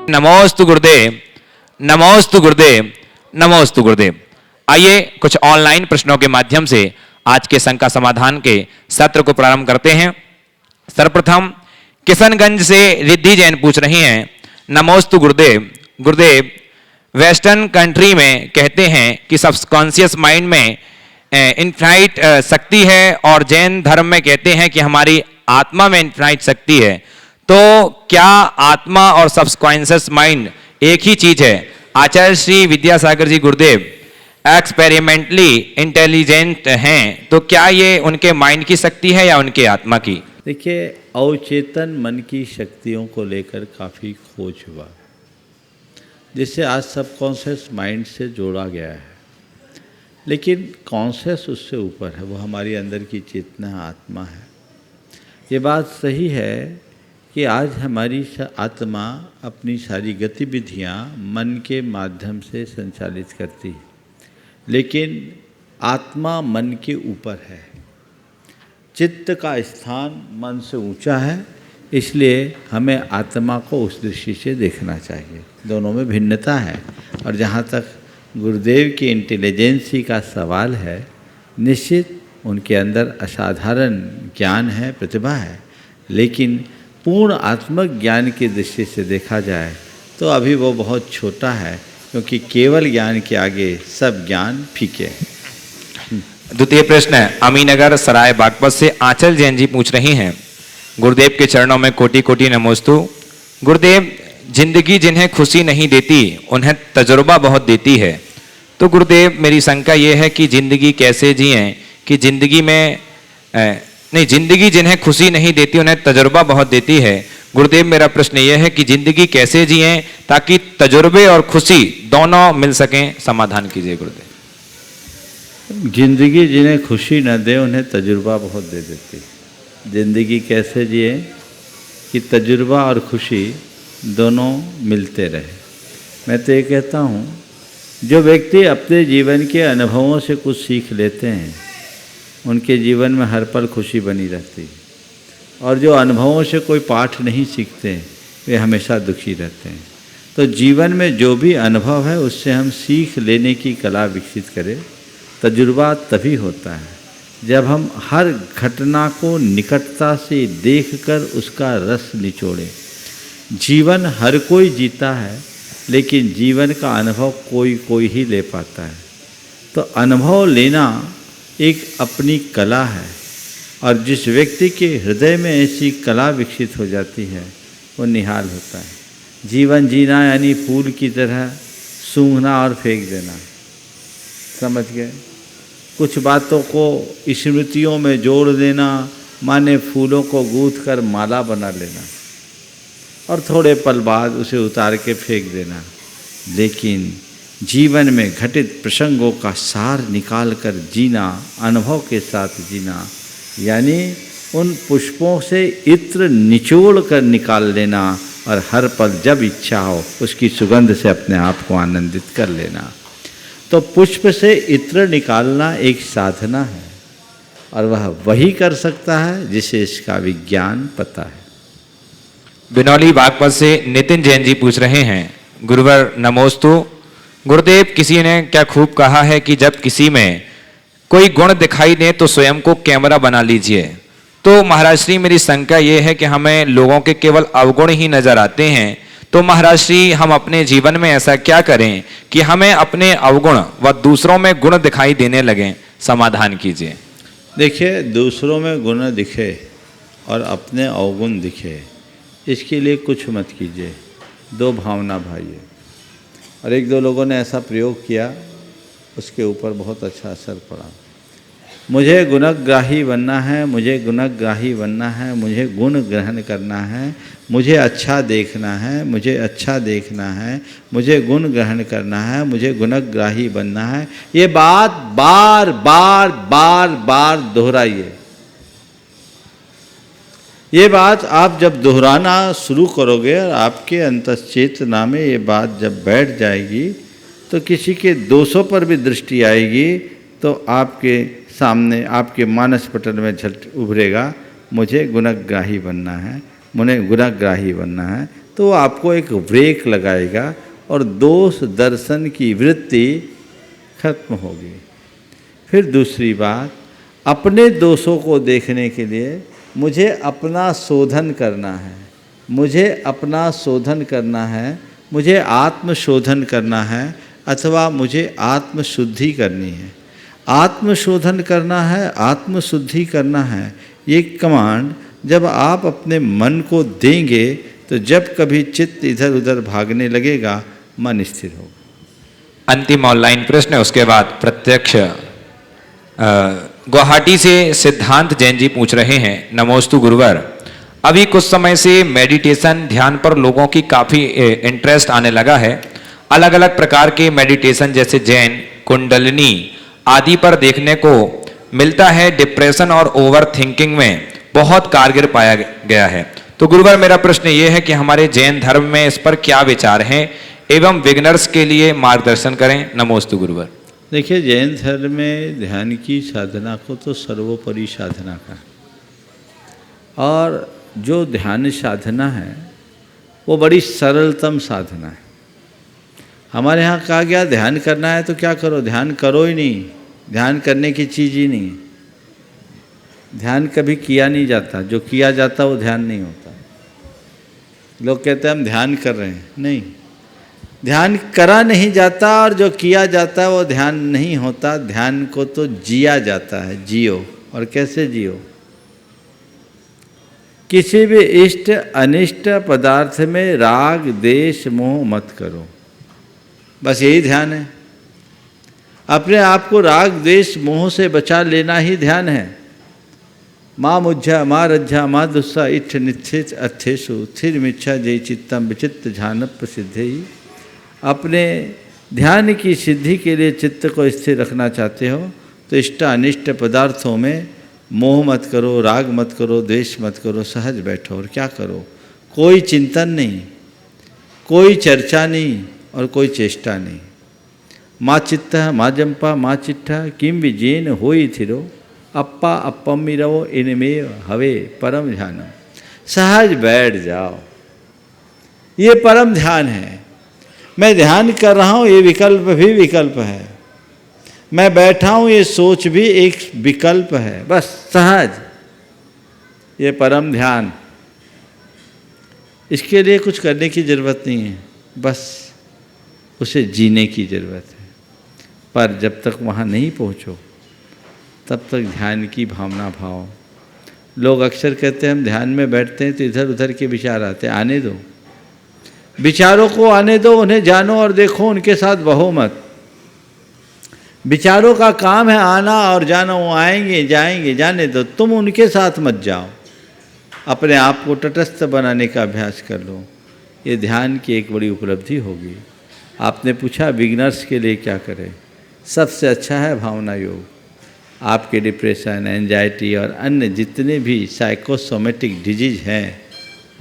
नमोस्तु गुरुदेव, नमोस्तु गुरुदेव, नमोस्तु गुरुदेव। आइए कुछ ऑनलाइन प्रश्नों के माध्यम से आज के शंका समाधान के सत्र को प्रारंभ करते हैं। सर्वप्रथम किशनगंज से रिद्धि जैन पूछ रही हैं, नमोस्तु गुरुदेव। गुरुदेव, वेस्टर्न कंट्री में कहते हैं कि सबकॉन्शियस माइंड में इनफाइनाइट शक्ति है और जैन धर्म में कहते हैं कि हमारी आत्मा में इनफाइनाइट शक्ति है, तो क्या आत्मा और सबकॉन्शियस माइंड एक ही चीज है? आचार्य श्री विद्यासागर जी गुरुदेव एक्सपेरिमेंटली इंटेलिजेंट हैं, तो क्या ये उनके माइंड की शक्ति है या उनके आत्मा की? देखिए, अवचेतन मन की शक्तियों को लेकर काफ़ी खोज हुआ, जिससे आज सबकॉन्शियस माइंड से जोड़ा गया है। लेकिन कॉन्शियस उससे ऊपर है, वो हमारी अंदर की चेतना आत्मा है। ये बात सही है कि आज हमारी आत्मा अपनी सारी गतिविधियाँ मन के माध्यम से संचालित करती है, लेकिन आत्मा मन के ऊपर है। चित्त का स्थान मन से ऊंचा है, इसलिए हमें आत्मा को उस दृष्टि से देखना चाहिए। दोनों में भिन्नता है। और जहाँ तक गुरुदेव की इंटेलिजेंसी का सवाल है, निश्चित उनके अंदर असाधारण ज्ञान है, प्रतिभा है, लेकिन पूर्ण आत्मज्ञान की दृष्टि से देखा जाए तो अभी वो बहुत छोटा है, क्योंकि केवल ज्ञान के आगे सब ज्ञान फीके हैं। द्वितीय प्रश्न है, अमीनगर सराय बागपत से आंचल जैन जी पूछ रही हैं, गुरुदेव के चरणों में कोटि कोटि नमोस्तु। गुरुदेव, जिंदगी जिन्हें खुशी नहीं देती उन्हें तजुर्बा बहुत देती है, तो गुरुदेव मेरी शंका ये है कि जिंदगी कैसे जिएं कि जिंदगी में नहीं, जिंदगी जिन्हें खुशी नहीं देती उन्हें तजुर्बा बहुत देती है। गुरुदेव, मेरा प्रश्न यह है कि जिंदगी कैसे जिएं ताकि तजुर्बे और खुशी दोनों मिल सकें? समाधान कीजिए गुरुदेव। जिंदगी जिन्हें खुशी न दे उन्हें तजुर्बा बहुत दे देती है। जिंदगी कैसे जिए कि तजुर्बा और खुशी दोनों मिलते रहे। मैं तो ये कहता हूँ, जो व्यक्ति अपने जीवन के अनुभवों से कुछ सीख लेते हैं उनके जीवन में हर पल खुशी बनी रहती है, और जो अनुभवों से कोई पाठ नहीं सीखते वे हमेशा दुखी रहते हैं। तो जीवन में जो भी अनुभव है उससे हम सीख लेने की कला विकसित करें। तजुर्बा तभी होता है जब हम हर घटना को निकटता से देखकर उसका रस निचोड़ें। जीवन हर कोई जीता है, लेकिन जीवन का अनुभव कोई कोई ही ले पाता है। तो अनुभव लेना एक अपनी कला है, और जिस व्यक्ति के हृदय में ऐसी कला विकसित हो जाती है वो निहाल होता है। जीवन जीना यानी फूल की तरह सूंघना और फेंक देना, समझ गए? कुछ बातों को स्मृतियों में जोड़ देना माने फूलों को गूंथ कर माला बना लेना और थोड़े पल बाद उसे उतार के फेंक देना। लेकिन जीवन में घटित प्रसंगों का सार निकाल कर जीना, अनुभव के साथ जीना, यानी उन पुष्पों से इत्र निचोड़ कर निकाल लेना और हर पल जब इच्छा हो उसकी सुगंध से अपने आप को आनंदित कर लेना। तो पुष्प से इत्र निकालना एक साधना है, और वह वही कर सकता है जिसे इसका विज्ञान पता है। बिनौली बागपत से नितिन जैन जी पूछ रहे हैं, गुरुवर नमोस्तु। गुरुदेव, किसी ने क्या खूब कहा है कि जब किसी में कोई गुण दिखाई दे तो स्वयं को कैमरा बना लीजिए। तो महाराज श्री, मेरी शंका ये है कि हमें लोगों के केवल अवगुण ही नजर आते हैं, तो महाराज श्री हम अपने जीवन में ऐसा क्या करें कि हमें अपने अवगुण व दूसरों में गुण दिखाई देने लगें? समाधान कीजिए। देखिए, दूसरों में गुण दिखे और अपने अवगुण दिखे, इसके लिए कुछ मत कीजिए, दो भावना भाइये। और एक दो लोगों ने ऐसा प्रयोग किया, उसके ऊपर बहुत अच्छा असर पड़ा। मुझे गुणग्राही बनना है, मुझे गुणग्राही बनना है, मुझे गुण ग्रहण करना है, मुझे अच्छा देखना है, मुझे अच्छा देखना है, मुझे गुण ग्रहण करना है, मुझे गुणग्राही बनना है। ये बात बार बार बार बार दोहराइए। ये बात आप जब दोहराना शुरू करोगे और आपके अंतश्चेतना में ये बात जब बैठ जाएगी तो किसी के दोषों पर भी दृष्टि आएगी, तो आपके सामने आपके मानस पटल में झलक उभरेगा, मुझे गुणग्राही बनना है, मुझे गुणग्राही बनना है, तो आपको एक ब्रेक लगाएगा और दोष दर्शन की वृत्ति खत्म होगी। फिर दूसरी बात, अपने दोषों को देखने के लिए मुझे अपना शोधन करना है, मुझे अपना शोधन करना है, मुझे आत्मशोधन करना है, अथवा मुझे आत्मशुद्धि करनी है। आत्मशोधन करना है, आत्मशुद्धि करना है, ये कमांड जब आप अपने मन को देंगे तो जब कभी चित्त इधर उधर भागने लगेगा, मन स्थिर होगा। अंतिम ऑनलाइन प्रश्न है, उसके बाद प्रत्यक्ष। गुवाहाटी से सिद्धांत जैन जी पूछ रहे हैं, नमोस्तु गुरुवर, अभी कुछ समय से मेडिटेशन ध्यान पर लोगों की काफ़ी इंटरेस्ट आने लगा है। अलग अलग प्रकार के मेडिटेशन जैसे जैन, कुंडलिनी आदि पर देखने को मिलता है डिप्रेशन और ओवर थिंकिंग में बहुत कारगर पाया गया है। तो गुरुवर, मेरा प्रश्न ये है कि हमारे जैन धर्म में इस पर क्या विचार हैं एवं बिगनर्स के लिए मार्गदर्शन करें। नमोस्तु गुरुवर। देखिए, जैन धर्म में ध्यान की साधना को तो सर्वोपरि साधना का, और जो ध्यान साधना है वो बड़ी सरलतम साधना है। हमारे यहाँ कहा गया ध्यान करना है तो क्या करो, ध्यान करो ही नहीं, ध्यान करने की चीज़ ही नहीं। ध्यान कभी किया नहीं जाता, जो किया जाता वो ध्यान नहीं होता। लोग कहते हैं हम ध्यान कर रहे हैं, नहीं, ध्यान करा नहीं जाता, और जो किया जाता है वो ध्यान नहीं होता। ध्यान को तो जिया जाता है, जियो। और कैसे जियो? किसी भी इष्ट अनिष्ट पदार्थ में राग द्वेष मोह मत करो, बस यही ध्यान है। अपने आप को राग द्वेष मोह से बचा लेना ही ध्यान है। माँ मुझ्झा माँ रज्झा माँ दुस्सा इठ निश्चित अर्थेशु स्थिर मिच्छा जय चित्तम विचित्त ध्यान प्रसिद्धे ही। अपने ध्यान की सिद्धि के लिए चित्त को स्थिर रखना चाहते हो तो इष्ट अनिष्ट पदार्थों में मोह मत करो, राग मत करो, द्वेष मत करो, सहज बैठो। और क्या करो? कोई चिंतन नहीं, कोई चर्चा नहीं और कोई चेष्टा नहीं। माँ चित्ता माँ जंपा माँ चिट्ठा किम विजेन होई थिरो अप्पा अप्पम मिरवो इनमें हवे परम ध्यानम। सहज बैठ जाओ, ये परम ध्यान है। मैं ध्यान कर रहा हूँ, ये विकल्प भी विकल्प है। मैं बैठा हूँ, ये सोच भी एक विकल्प है। बस सहज, ये परम ध्यान। इसके लिए कुछ करने की जरूरत नहीं है, बस उसे जीने की जरूरत है। पर जब तक वहाँ नहीं पहुँचो तब तक ध्यान की भावना भाव। लोग अक्सर कहते हैं हम ध्यान में बैठते हैं तो इधर उधर के विचार आते हैं। आने दो, विचारों को आने दो, उन्हें जानो और देखो, उनके साथ बहो मत। विचारों का काम है आना और जाना, वो आएंगे जाएंगे, जाने दो, तुम उनके साथ मत जाओ। अपने आप को तटस्थ बनाने का अभ्यास कर लो, ये ध्यान की एक बड़ी उपलब्धि होगी। आपने पूछा बिगिनर्स के लिए क्या करें? सबसे अच्छा है भावना योग। आपके डिप्रेशन, एंजाइटी और अन्य जितने भी साइकोसोमेटिक डिजीज हैं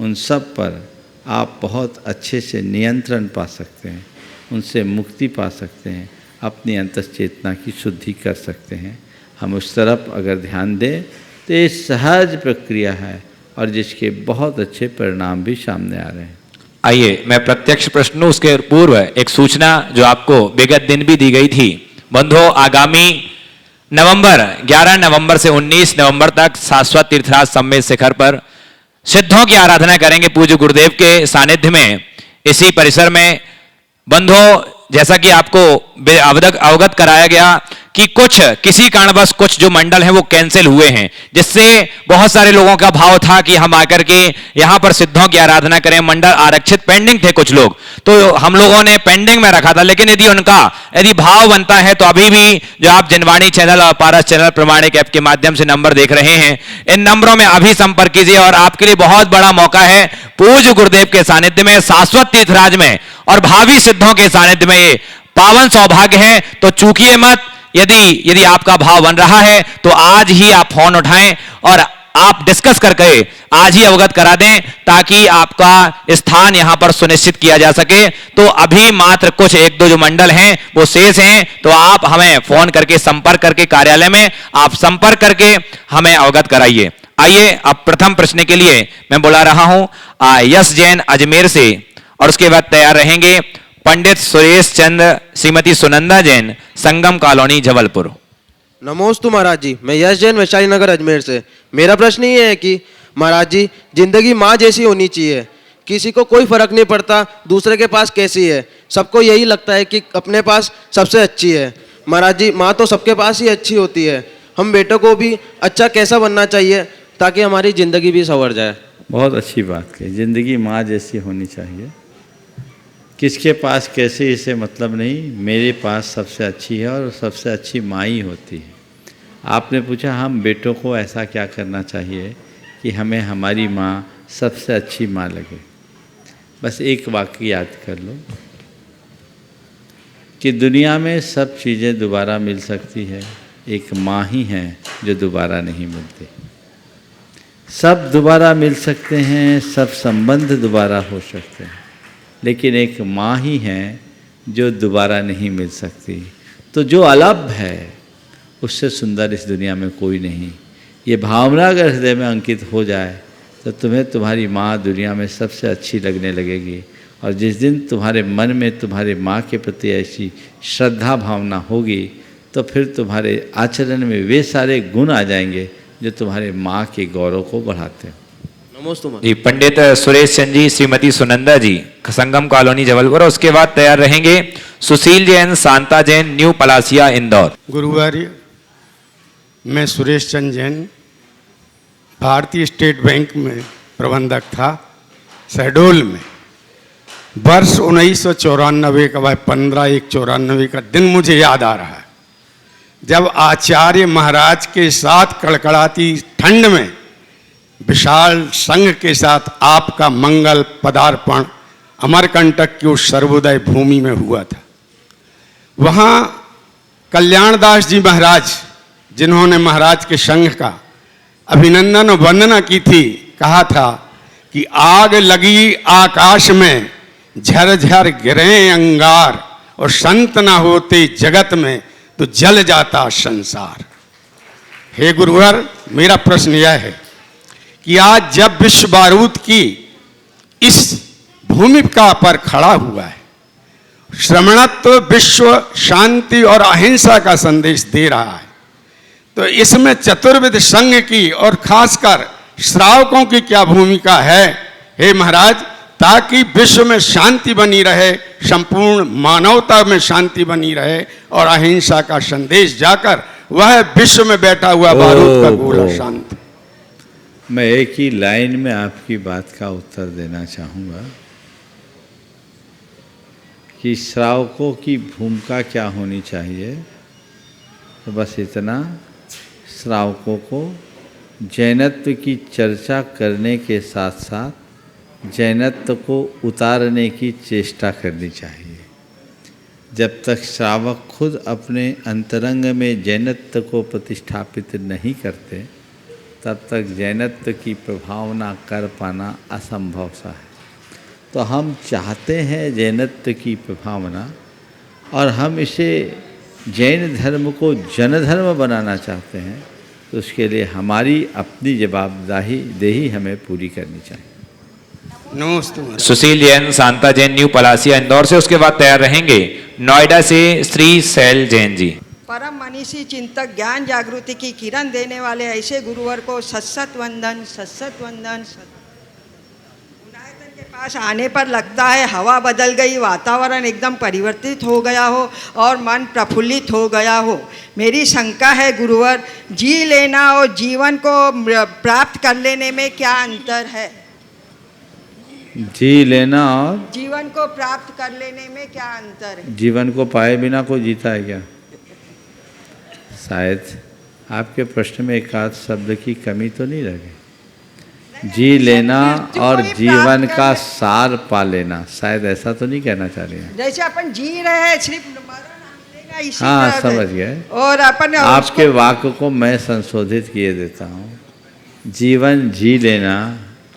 उन सब पर आप बहुत अच्छे से नियंत्रण पा सकते हैं, उनसे मुक्ति पा सकते हैं, अपनी अंतश्चेतना की शुद्धि कर सकते हैं। हम उस तरफ अगर ध्यान दें तो ये सहज प्रक्रिया है और जिसके बहुत अच्छे परिणाम भी सामने आ रहे हैं। आइए मैं प्रत्यक्ष प्रश्न, उसके पूर्व एक सूचना जो आपको विगत दिन भी दी गई थी। बंधुओं, आगामी नवंबर 11 नवंबर से 19 नवंबर तक शाश्वत तीर्थराज सम्मेद शिखर पर सिद्धों की आराधना करेंगे पूज्य गुरुदेव के सानिध्य में, इसी परिसर में। बंधुओं, जैसा कि आपको अवगत कराया गया कि किसी कारणवश कुछ जो मंडल हैं वो कैंसिल हुए हैं, जिससे बहुत सारे लोगों का भाव था कि हम आकर के यहाँ पर सिद्धों की आराधना करें। मंडल आरक्षित पेंडिंग थे कुछ लोग, तो हम लोगों ने पेंडिंग में रखा था। लेकिन यदि भाव बनता है तो अभी भी जो आप जनवाणी चैनल और पारस चैनल प्रमाणिक ऐप के माध्यम से नंबर देख रहे हैं, इन नंबरों में अभी संपर्क कीजिए। और आपके लिए बहुत बड़ा मौका है, पूज्य गुरुदेव के सानिध्य में, शाश्वत तीर्थराज में और भावी सिद्धों के सानिध्य में ये पावन सौभाग्य है। तो चूकिए मत। यदि आपका भाव बन रहा है तो आज ही आप फोन उठाएं और आप डिस्कस करके आज ही अवगत करा दें, ताकि आपका स्थान यहां पर सुनिश्चित किया जा सके। तो अभी मात्र कुछ एक दो जो मंडल हैं वो शेष हैं, तो आप हमें फोन करके संपर्क करके कार्यालय में आप संपर्क करके हमें अवगत कराइए। आइए अब प्रथम प्रश्न के लिए मैं बुला रहा हूं यश जैन अजमेर से, और उसके बाद तैयार रहेंगे पंडित सुरेश चंद्र, श्रीमती सुनंदा जैन, संगम कॉलोनी जबलपुर। नमोस्तु महाराज जी, मैं यश जैन वैशाली नगर अजमेर से। मेरा प्रश्न ये है कि महाराज जी, जिंदगी माँ जैसी होनी चाहिए। किसी को कोई फर्क नहीं पड़ता दूसरे के पास कैसी है, सबको यही लगता है कि अपने पास सबसे अच्छी है। महाराज जी, माँ तो सबके पास ही अच्छी होती है। हम बेटों को भी अच्छा कैसा बनना चाहिए ताकि हमारी ज़िंदगी भी संवर जाए। बहुत अच्छी बात कही, ज़िंदगी माँ जैसी होनी चाहिए। किसके पास कैसे इसे मतलब नहीं, मेरे पास सबसे अच्छी है और सबसे अच्छी माँ ही होती है। आपने पूछा हम बेटों को ऐसा क्या करना चाहिए कि हमें हमारी माँ सबसे अच्छी माँ लगे। बस एक वाक्य याद कर लो कि दुनिया में सब चीज़ें दोबारा मिल सकती है, एक माँ ही है जो दोबारा नहीं मिलती। सब दोबारा मिल सकते हैं, सब संबंध दोबारा हो सकते हैं, लेकिन एक माँ ही है जो दोबारा नहीं मिल सकती। तो जो अलग है उससे सुंदर इस दुनिया में कोई नहीं। ये भावना अगर हृदय में अंकित हो जाए तो तुम्हें तुम्हारी माँ दुनिया में सबसे अच्छी लगने लगेगी। और जिस दिन तुम्हारे मन में तुम्हारे माँ के प्रति ऐसी श्रद्धा भावना होगी तो फिर तुम्हारे आचरण में वे सारे गुण आ जाएंगे जो तुम्हारे माँ के गौरव को बढ़ाते हैं। नमोस्तु महाराज। जी, पंडित सुरेश चंद्र जी, श्रीमती सुनंदा जी, संगम कॉलोनी जबलपुर। उसके बाद तैयार रहेंगे सुशील जैन, शांता जैन, न्यू पलासिया इंदौर। गुरुवारी मैं सुरेश चंद्र जैन, भारतीय स्टेट बैंक में प्रबंधक था शहडोल में। वर्ष 1994 का, भाई 15/1/94 का दिन मुझे याद आ रहा है, जब आचार्य महाराज के साथ कड़कड़ाती ठंड में विशाल संघ के साथ आपका मंगल पदार्पण अमरकंटक की उस सर्वोदय भूमि में हुआ था। वहाँ कल्याणदास जी महाराज, जिन्होंने महाराज के संघ का अभिनंदन और वंदना की थी, कहा था कि आग लगी आकाश में, झरझर गिरे अंगार, और संत ना होते जगत में तो जल जाता संसार। हे गुरुवर, मेरा प्रश्न यह है कि आज जब विश्व बारूद की इस भूमिका पर खड़ा हुआ है, श्रमणत्व विश्व शांति और अहिंसा का संदेश दे रहा है, तो इसमें चतुर्विध संघ की और खासकर श्रावकों की क्या भूमिका है हे महाराज, ताकि विश्व में शांति बनी रहे, संपूर्ण मानवता में शांति बनी रहे और अहिंसा का संदेश जाकर वह विश्व में बैठा हुआ बारूद का गोला शांत। मैं एक ही लाइन में आपकी बात का उत्तर देना चाहूँगा कि श्रावकों की भूमिका क्या होनी चाहिए। तो बस इतना, श्रावकों को जैनत्व की चर्चा करने के साथ साथ जैनत्व को उतारने की चेष्टा करनी चाहिए। जब तक श्रावक खुद अपने अंतरंग में जैनत्व को प्रतिष्ठापित नहीं करते तब तक जैनत्व की प्रभावना कर पाना असंभव सा है। तो हम चाहते हैं जैनत्व की प्रभावना, और हम इसे जैन धर्म को जन धर्म बनाना चाहते हैं, तो उसके लिए हमारी अपनी जवाबदेही हमें पूरी करनी चाहिए। नमस्ते। सुशील जैन, शांता जैन, न्यू पलासिया इंदौर से। उसके बाद तैयार रहेंगे नोएडा से श्री शैल जैन जी। परम मनीषी चिंतक, ज्ञान जागृति की किरण देने वाले ऐसे गुरुवर को सत्सत वंदन, सत्सत वंदन। गुणायतन के पास आने पर लगता है हवा बदल गई, वातावरण एकदम परिवर्तित हो गया हो और मन प्रफुल्लित हो गया हो। मेरी शंका है गुरुवर, जी लेना और जीवन को प्राप्त कर लेने में क्या अंतर है? जी लेना और जीवन को प्राप्त कर लेने में क्या अंतर है? जीवन को पाए बिना कोई जीता है क्या? शायद आपके प्रश्न में एक आध शब्द की कमी तो नहीं रह गई। जी लेना और जीवन का सार पा लेना, शायद ऐसा तो नहीं कहना चाह रहे हैं। जैसे अपन जी रहे हैं, सिर्फ मरण मिलेगा इसी हाँ, तरह से। समझ गए। और अपन आपके वाक्य को मैं संशोधित किए देता हूँ। जीवन जी लेना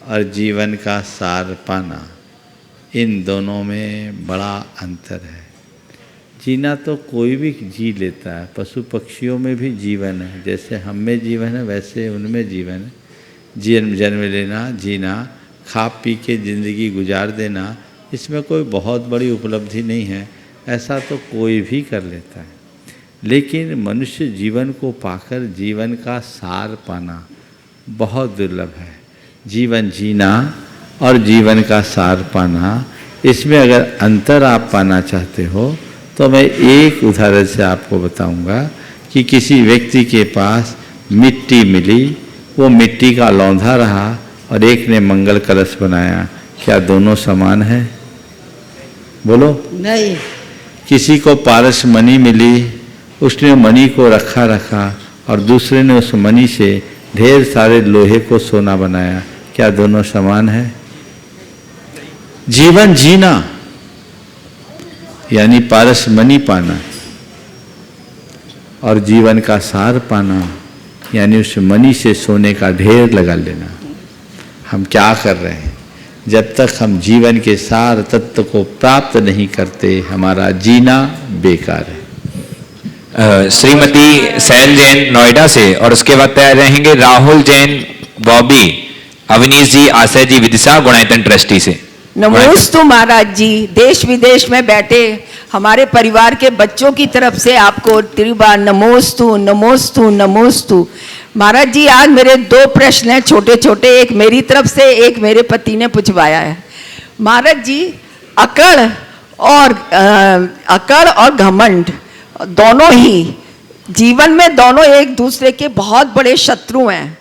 और जीवन का सार पाना, इन दोनों में बड़ा अंतर है। जीना तो कोई भी जी लेता है, पशु पक्षियों में भी जीवन है, जैसे हम में जीवन है वैसे उनमें जीवन है, जन्म लेना, जीना, खा पी के ज़िंदगी गुजार देना, इसमें कोई बहुत बड़ी उपलब्धि नहीं है, ऐसा तो कोई भी कर लेता है। लेकिन मनुष्य जीवन को पाकर जीवन का सार पाना बहुत दुर्लभ है। जीवन जीना और जीवन का सार पाना, इसमें अगर अंतर आप पाना चाहते हो तो मैं एक उदाहरण से आपको बताऊंगा कि किसी व्यक्ति के पास मिट्टी मिली, वो मिट्टी का लौंधा रहा और एक ने मंगल कलश बनाया, क्या दोनों समान हैं? बोलो। नहीं। किसी को पारस मणि मिली, उसने मणि को रखा और दूसरे ने उस मणि से ढेर सारे लोहे को सोना बनाया, क्या दोनों समान है? जीवन जीना यानी पारस मणि पाना और जीवन का सार पाना यानी उस मणि से सोने का ढेर लगा लेना। हम क्या कर रहे हैं? जब तक हम जीवन के सार तत्व को प्राप्त नहीं करते, हमारा जीना बेकार है। श्रीमती सैन जैन नोएडा से, और उसके बाद तैयार रहेंगे राहुल जैन, बॉबी, अवनीश जी, आशय जी, विदिशा गुणायतन ट्रस्टी से। नमोस्तु महाराज जी, देश विदेश में बैठे हमारे परिवार के बच्चों की तरफ से आपको त्रिबार नमोस्तु नमोस्तु नमोस्तु। महाराज जी, आज मेरे 2 प्रश्न हैं छोटे छोटे, एक मेरी तरफ से, एक मेरे पति ने पूछवाया है। महाराज जी, अकड़ और घमंड दोनों ही जीवन में, दोनों एक दूसरे के बहुत बड़े शत्रु हैं।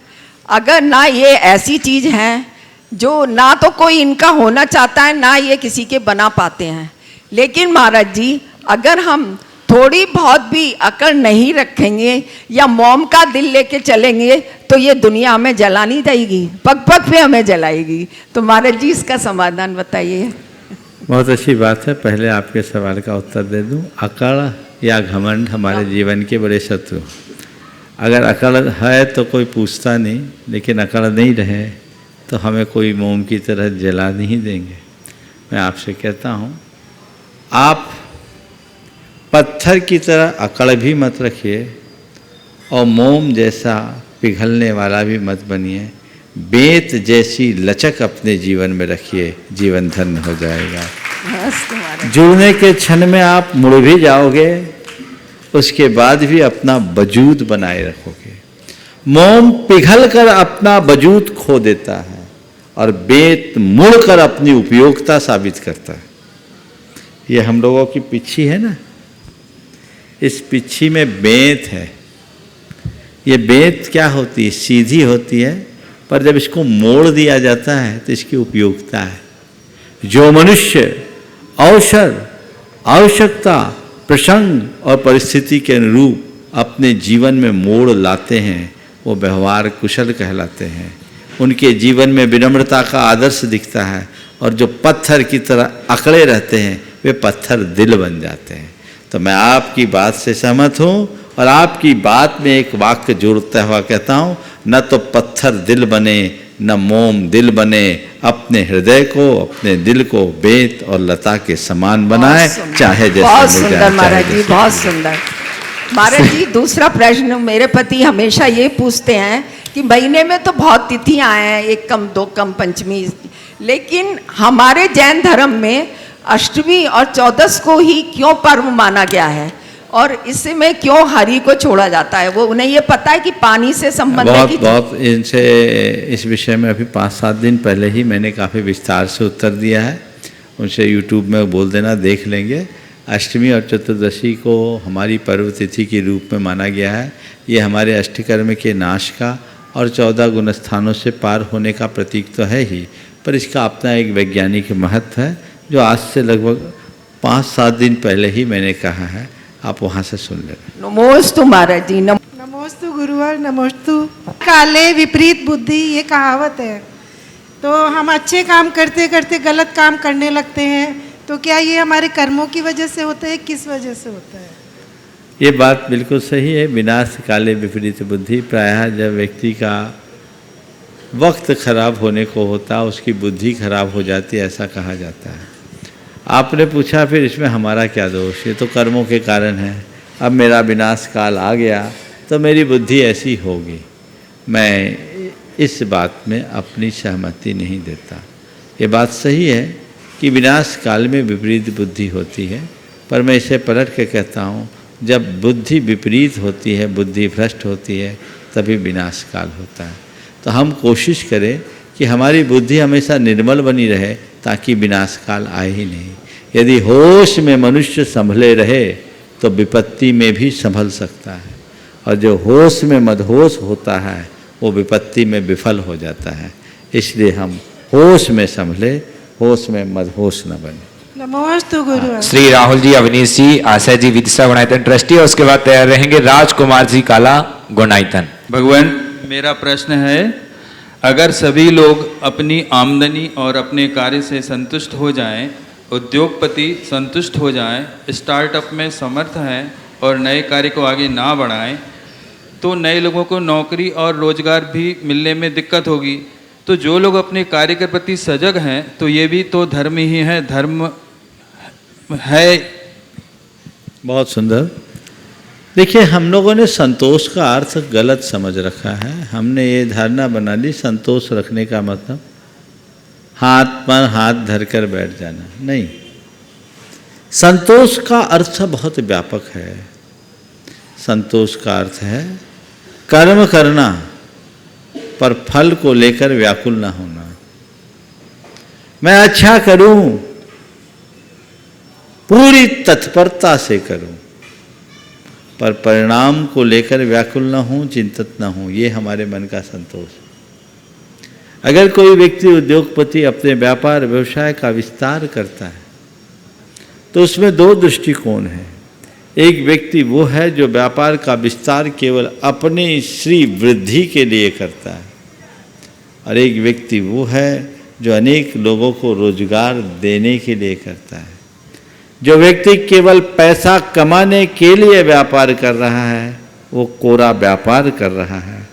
अगर ना ये ऐसी चीज हैं जो ना तो कोई इनका होना चाहता है, ना ये किसी के बना पाते हैं। लेकिन महाराज जी, अगर हम थोड़ी बहुत भी अकड़ नहीं रखेंगे या मोम का दिल लेके चलेंगे तो ये दुनिया हमें जला नहीं देगी, पग पग पे हमें जलाएगी। तो महाराज जी, इसका समाधान बताइए। बहुत अच्छी बात है। पहले आपके सवाल का उत्तर दे दूं। अकड़ या घमंड हमारे जीवन के बड़े शत्रु। अगर अकड़ है तो कोई पूछता नहीं, लेकिन अकड़ नहीं रहे तो हमें कोई मोम की तरह जला नहीं देंगे। मैं आपसे कहता हूँ, आप पत्थर की तरह अकड़ भी मत रखिए और मोम जैसा पिघलने वाला भी मत बनिए। बेत जैसी लचक अपने जीवन में रखिए, जीवन धन्य हो जाएगा। जुड़ने के क्षण में आप मुड़ भी जाओगे, उसके बाद भी अपना वजूद बनाए रखोगे। मोम पिघल कर अपना वजूद खो देता है और बेत मुड़कर अपनी उपयोगिता साबित करता है। ये हम लोगों की पिच्छी है ना, इस पिच्छी में बेत है। ये बेत क्या होती है? सीधी होती है, पर जब इसको मोड़ दिया जाता है तो इसकी उपयोगिता है। जो मनुष्य अवसर, आवश्यकता, प्रसंग और परिस्थिति के अनुरूप अपने जीवन में मोड़ लाते हैं, वो व्यवहार कुशल कहलाते हैं। उनके जीवन में विनम्रता का आदर्श दिखता है और जो पत्थर की तरह अकड़े रहते हैं वे पत्थर दिल बन जाते हैं। तो मैं आपकी बात से सहमत हूँ और आपकी बात में एक वाक्य जोड़ता हुआ कहता हूँ, न तो पत्थर दिल बने न मोम दिल बने, अपने हृदय को, अपने दिल को बेत और लता के समान बनाए, चाहे जैसे। बहुत सुंदर महाराज जी, बहुत सुंदर। महाराज जी, दूसरा प्रश्न, मेरे पति हमेशा ये पूछते हैं कि महीने में तो बहुत तिथियां हैं, 1 कम 2 कम पंचमी, लेकिन हमारे जैन धर्म में अष्टमी और 14 को ही क्यों पर्व माना गया है और इसमें क्यों हरि को छोड़ा जाता है? वो उन्हें ये पता है कि पानी से संबंध है। बहुत इनसे इस विषय में अभी 5-7 दिन पहले ही मैंने काफ़ी विस्तार से उत्तर दिया है। उनसे यूट्यूब में बोल देना, देख लेंगे। अष्टमी और चतुर्दशी को हमारी पर्व तिथि के रूप में माना गया है। ये हमारे अष्टकर्म के नाश का और 14 गुण स्थानों से पार होने का प्रतीक तो है ही, पर इसका अपना एक वैज्ञानिक महत्व है जो आज से लगभग 5-7 दिन पहले ही मैंने कहा है। आप वहाँ से सुन लेना। नमोस्तु महाराज जी। नमोस्तु गुरुवर, नमोस्तु। काले विपरीत बुद्धि, ये कहावत है। तो हम अच्छे काम करते करते गलत काम करने लगते हैं, तो क्या ये हमारे कर्मों की वजह से होता है, किस वजह से होता है? ये बात बिल्कुल सही है। विनाश काले विपरीत बुद्धि, प्रायः जब व्यक्ति का वक्त खराब होने को होता है उसकी बुद्धि खराब हो जाती है, ऐसा कहा जाता है। आपने पूछा फिर इसमें हमारा क्या दोष? ये तो कर्मों के कारण है। अब मेरा विनाश काल आ गया तो मेरी बुद्धि ऐसी होगी। मैं इस बात में अपनी सहमति नहीं देता। ये बात सही है कि विनाश काल में विपरीत बुद्धि होती है, पर मैं इसे पलट के कहता हूँ, जब बुद्धि विपरीत होती है, बुद्धि भ्रष्ट होती है, तभी विनाश काल होता है। तो हम कोशिश करें कि हमारी बुद्धि हमेशा निर्मल बनी रहे, ताकि विनाश काल आए ही नहीं। यदि होश में मनुष्य संभले रहे तो विपत्ति में भी संभल सकता है, और जो होश में मदहोश होता है वो विपत्ति में विफल हो जाता है। इसलिए हम होश में संभले, होश में मदहोश न बने। नमोस्तु गुरु। श्री राहुल जी, अवनीश जी, आशा जी विदिशा गुणायतन ट्रस्टी, और उसके बाद तैयार रहेंगे राजकुमार जी काला गुणायतन। भगवान, मेरा प्रश्न है, अगर सभी लोग अपनी आमदनी और अपने कार्य से संतुष्ट हो जाएं, उद्योगपति संतुष्ट हो जाएं, स्टार्टअप में समर्थ हैं और नए कार्य को आगे ना बढ़ाएं, तो नए लोगों को नौकरी और रोजगार भी मिलने में दिक्कत होगी। तो जो लोग अपने कार्य के प्रति सजग हैं, तो ये भी तो धर्म ही है, धर्म है। बहुत सुंदर। देखिए, हम लोगों ने संतोष का अर्थ गलत समझ रखा है। हमने ये धारणा बना ली संतोष रखने का मतलब हाथ पर हाथ धरकर बैठ जाना। नहीं, संतोष का अर्थ बहुत व्यापक है। संतोष का अर्थ है कर्म करना पर फल को लेकर व्याकुल ना होना। मैं अच्छा करूं, पूरी तत्परता से करूं, पर परिणाम को लेकर व्याकुल ना हूं, चिंतित ना हूं। ये हमारे मन का संतोष। अगर कोई व्यक्ति उद्योगपति अपने व्यापार व्यवसाय का विस्तार करता है, तो उसमें दो दृष्टिकोण हैं। एक व्यक्ति वो है जो व्यापार का विस्तार केवल अपने श्री वृद्धि के लिए करता है, और एक व्यक्ति वो है जो अनेक लोगों को रोजगार देने के लिए करता है। जो व्यक्ति केवल पैसा कमाने के लिए व्यापार कर रहा है, वो कोरा व्यापार कर रहा है,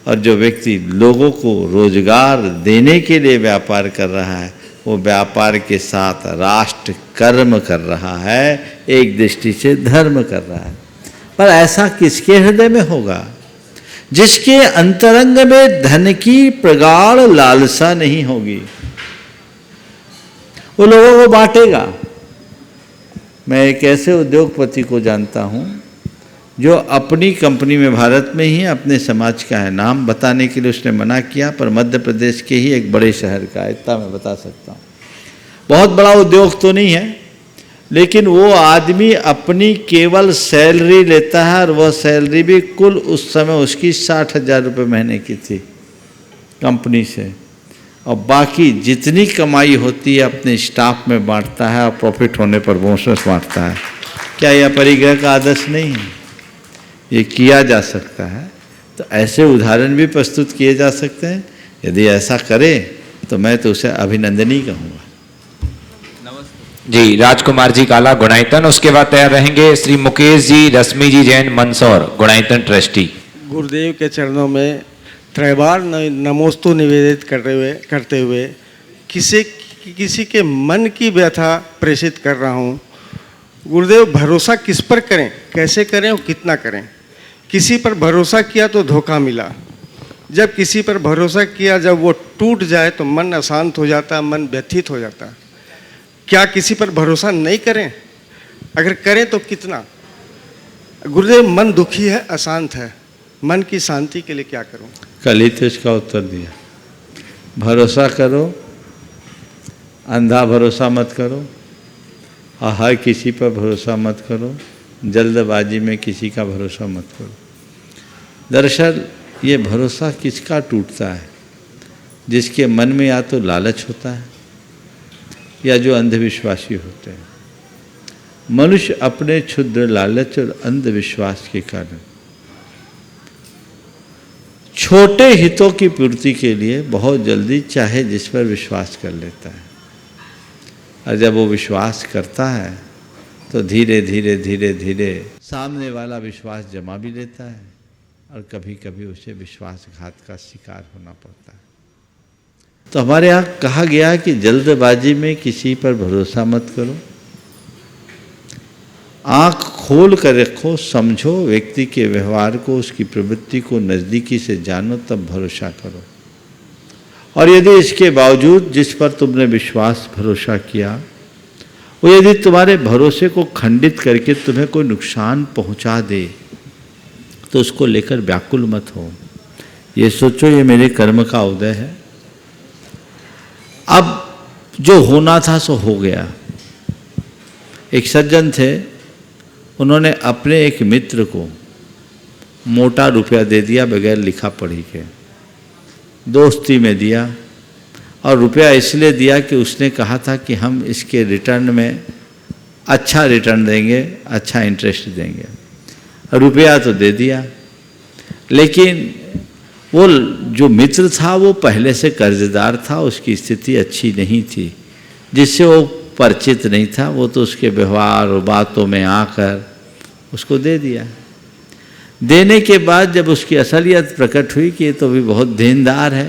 और जो व्यक्ति लोगों को रोजगार देने के लिए व्यापार कर रहा है, वो व्यापार के साथ राष्ट्र कर्म कर रहा है, एक दृष्टि से धर्म कर रहा है। पर ऐसा किसके हृदय में होगा? जिसके अंतरंग में धन की प्रगाढ़ लालसा नहीं होगी। वो लोगों को बांटेगा। मैं एक ऐसे उद्योगपति को जानता हूं जो अपनी कंपनी में, भारत में ही, अपने समाज का है, नाम बताने के लिए उसने मना किया, पर मध्य प्रदेश के ही एक बड़े शहर का है, इतना मैं बता सकता हूँ। बहुत बड़ा उद्योग तो नहीं है, लेकिन वो आदमी अपनी केवल सैलरी लेता है, और वह सैलरी भी कुल उस समय उसकी 60,000 रुपये महीने की थी कंपनी से, और बाकी जितनी कमाई होती है अपने स्टाफ में बांटता है, और प्रॉफिट होने पर बोनस बांटता है। क्या यह परिग्रह का आदर्श नहीं है? ये किया जा सकता है। तो ऐसे उदाहरण भी प्रस्तुत किए जा सकते हैं। यदि ऐसा करे तो मैं तो उसे अभिनंदनीय कहूँगा। जी, राजकुमार जी काला गुणायतन, उसके बाद तैयार रहेंगे श्री मुकेश जी, रश्मि जी जैन, मंदसौर, गुणायतन ट्रस्टी। गुरुदेव के चरणों में त्रैवार नमोस्तु निवेदित करते हुए किसी के मन की व्यथा प्रेषित कर रहा हूँ। गुरुदेव, भरोसा किस पर करें, कैसे करें और कितना करें? किसी पर भरोसा किया तो धोखा मिला। जब किसी पर भरोसा किया, जब वो टूट जाए तो मन अशांत हो जाता है, मन व्यथित हो जाता है। क्या किसी पर भरोसा नहीं करें? अगर करें तो कितना? गुरुदेव, मन दुखी है, अशांत है, मन की शांति के लिए क्या करूं? कल ही तो इसका उत्तर दिया। भरोसा करो, अंधा भरोसा मत करो, और हर किसी पर भरोसा मत करो, जल्दबाजी में किसी का भरोसा मत करो। दरअसल ये भरोसा किसका टूटता है? जिसके मन में या तो लालच होता है, या जो अंधविश्वासी होते हैं। मनुष्य अपने क्षुद्र लालच और अंधविश्वास के कारण छोटे हितों की पूर्ति के लिए बहुत जल्दी चाहे जिस पर विश्वास कर लेता है, और जब वो विश्वास करता है तो धीरे धीरे धीरे धीरे सामने वाला विश्वास जमा भी लेता है, और कभी कभी उसे विश्वासघात का शिकार होना पड़ता है। तो हमारे यहाँ कहा गया कि जल्दबाजी में किसी पर भरोसा मत करो, आँख खोल कर रखो, समझो व्यक्ति के व्यवहार को, उसकी प्रवृत्ति को नज़दीकी से जानो, तब भरोसा करो। और यदि इसके बावजूद जिस पर तुमने विश्वास भरोसा किया वो यदि तुम्हारे भरोसे को खंडित करके तुम्हें कोई नुकसान पहुंचा दे तो उसको लेकर व्याकुल मत हो। ये सोचो ये मेरे कर्म का उदय है, अब जो होना था सो हो गया। एक सज्जन थे, उन्होंने अपने एक मित्र को मोटा रुपया दे दिया बगैर लिखा पढ़ी के, दोस्ती में दिया, और रुपया इसलिए दिया कि उसने कहा था कि हम इसके रिटर्न में अच्छा रिटर्न देंगे, अच्छा इंटरेस्ट देंगे। रुपया तो दे दिया, लेकिन वो जो मित्र था वो पहले से कर्जदार था, उसकी स्थिति अच्छी नहीं थी, जिससे वो परिचित नहीं था। वो तो उसके व्यवहार और बातों में आकर उसको दे दिया। देने के बाद जब उसकी असलियत प्रकट हुई कि ये तो भी बहुत देनदार है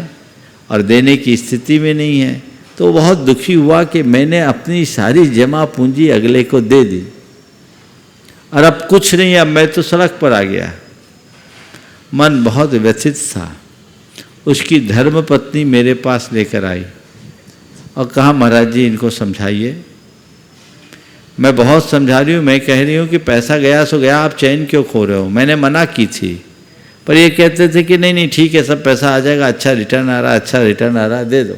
और देने की स्थिति में नहीं है, तो बहुत दुखी हुआ कि मैंने अपनी सारी जमा पूंजी अगले को दे दी और अब कुछ नहीं, अब मैं तो सड़क पर आ गया। मन बहुत व्यथित था। उसकी धर्मपत्नी मेरे पास लेकर आई और कहा, महाराज जी इनको समझाइए। मैं बहुत समझा रही हूँ, मैं कह रही हूँ कि पैसा गया सो गया, आप चैन क्यों खो रहे हो। मैंने मना की थी, पर ये कहते थे कि नहीं नहीं ठीक है, सब पैसा आ जाएगा, अच्छा रिटर्न आ रहा है, अच्छा रिटर्न आ रहा है, दे दो।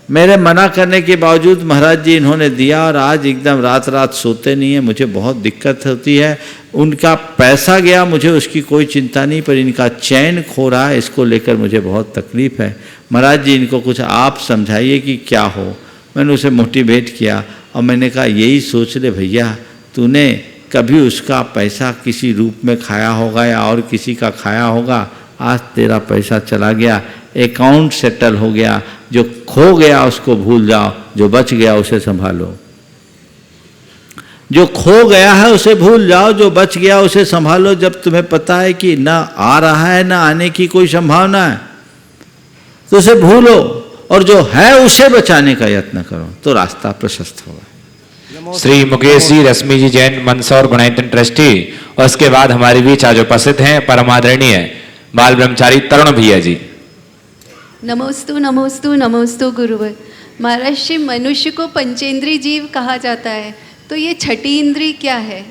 मेरे मना करने के बावजूद महाराज जी इन्होंने दिया और आज एकदम रात रात सोते नहीं है, मुझे बहुत दिक्कत होती है। उनका पैसा गया, मुझे उसकी कोई चिंता नहीं, पर इनका चैन खो रहा है, इसको लेकर मुझे बहुत तकलीफ़ है। महाराज जी इनको कुछ आप समझाइए कि क्या हो। मैंने उसे मोटिवेट किया और मैंने कहा, यही सोच ले भैया, तूने कभी उसका पैसा किसी रूप में खाया होगा या और किसी का खाया होगा, आज तेरा पैसा चला गया, अकाउंट सेटल हो गया। जो खो गया उसको भूल जाओ, जो बच गया उसे संभालो। जो खो गया है उसे भूल जाओ, जो बच गया उसे संभालो। जब तुम्हें पता है कि ना आ रहा है ना आने की कोई संभावना है तो उसे भूलो, और जो है उसे बचाने का यत्न करो, तो रास्ता प्रशस्त होगा। श्री मुकेश जी, रश्मि जी जैन, मंदसौर गुणायतन ट्रस्टी, और उसके बाद हमारे बीच आज उपस्थित हैं परम आदरणीय बाल ब्रह्मचारी तरुण भैया जी। नमोस्तु नमोस्तु नमोस्तु गुरुवर। महाराज श्री, मनुष्य को पंचेंद्रीय जीव कहा जाता है, तो ये छठी इंद्री क्या है?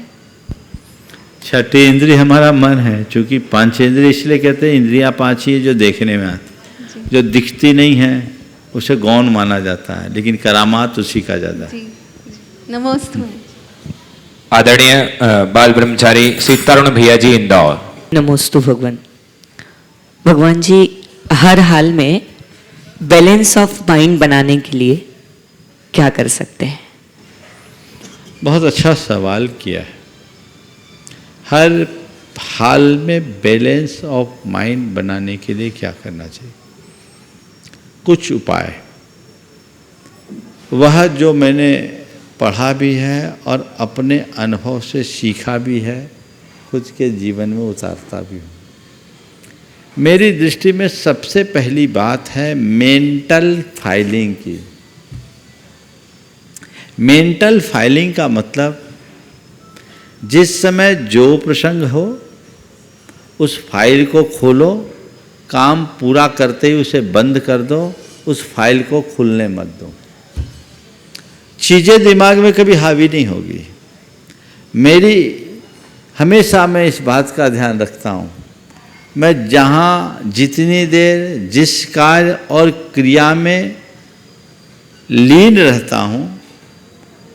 छठी इंद्रिय हमारा मन है, क्योंकि पांचेंद्रिय इसलिए कहते हैं, इंद्रियां पांच ही है जो देखने में आती, जो दिखती नहीं है उसे गौण माना जाता है, लेकिन करामात उसी का ज़्यादा है। नमोस्तु। आदरणीय बाल ब्रह्मचारी श्री तरुण भैया जी, इंदौर। नमोस्तु भगवान। भगवान जी, हर हाल में बैलेंस ऑफ माइंड बनाने के लिए क्या कर सकते हैं? बहुत अच्छा सवाल किया है। हर हाल में बैलेंस ऑफ माइंड बनाने के लिए क्या करना चाहिए? कुछ उपाय, वह जो मैंने पढ़ा भी है और अपने अनुभव से सीखा भी है, खुद के जीवन में उतारता भी हूँ। मेरी दृष्टि में सबसे पहली बात है मेंटल फाइलिंग की। मेंटल फाइलिंग का मतलब, जिस समय जो प्रसंग हो उस फाइल को खोलो, काम पूरा करते ही उसे बंद कर दो, उस फाइल को खुलने मत दो। चीज़ें दिमाग में कभी हावी नहीं होगी। मेरी हमेशा मैं इस बात का ध्यान रखता हूँ, मैं जहाँ जितनी देर जिस कार्य और क्रिया में लीन रहता हूँ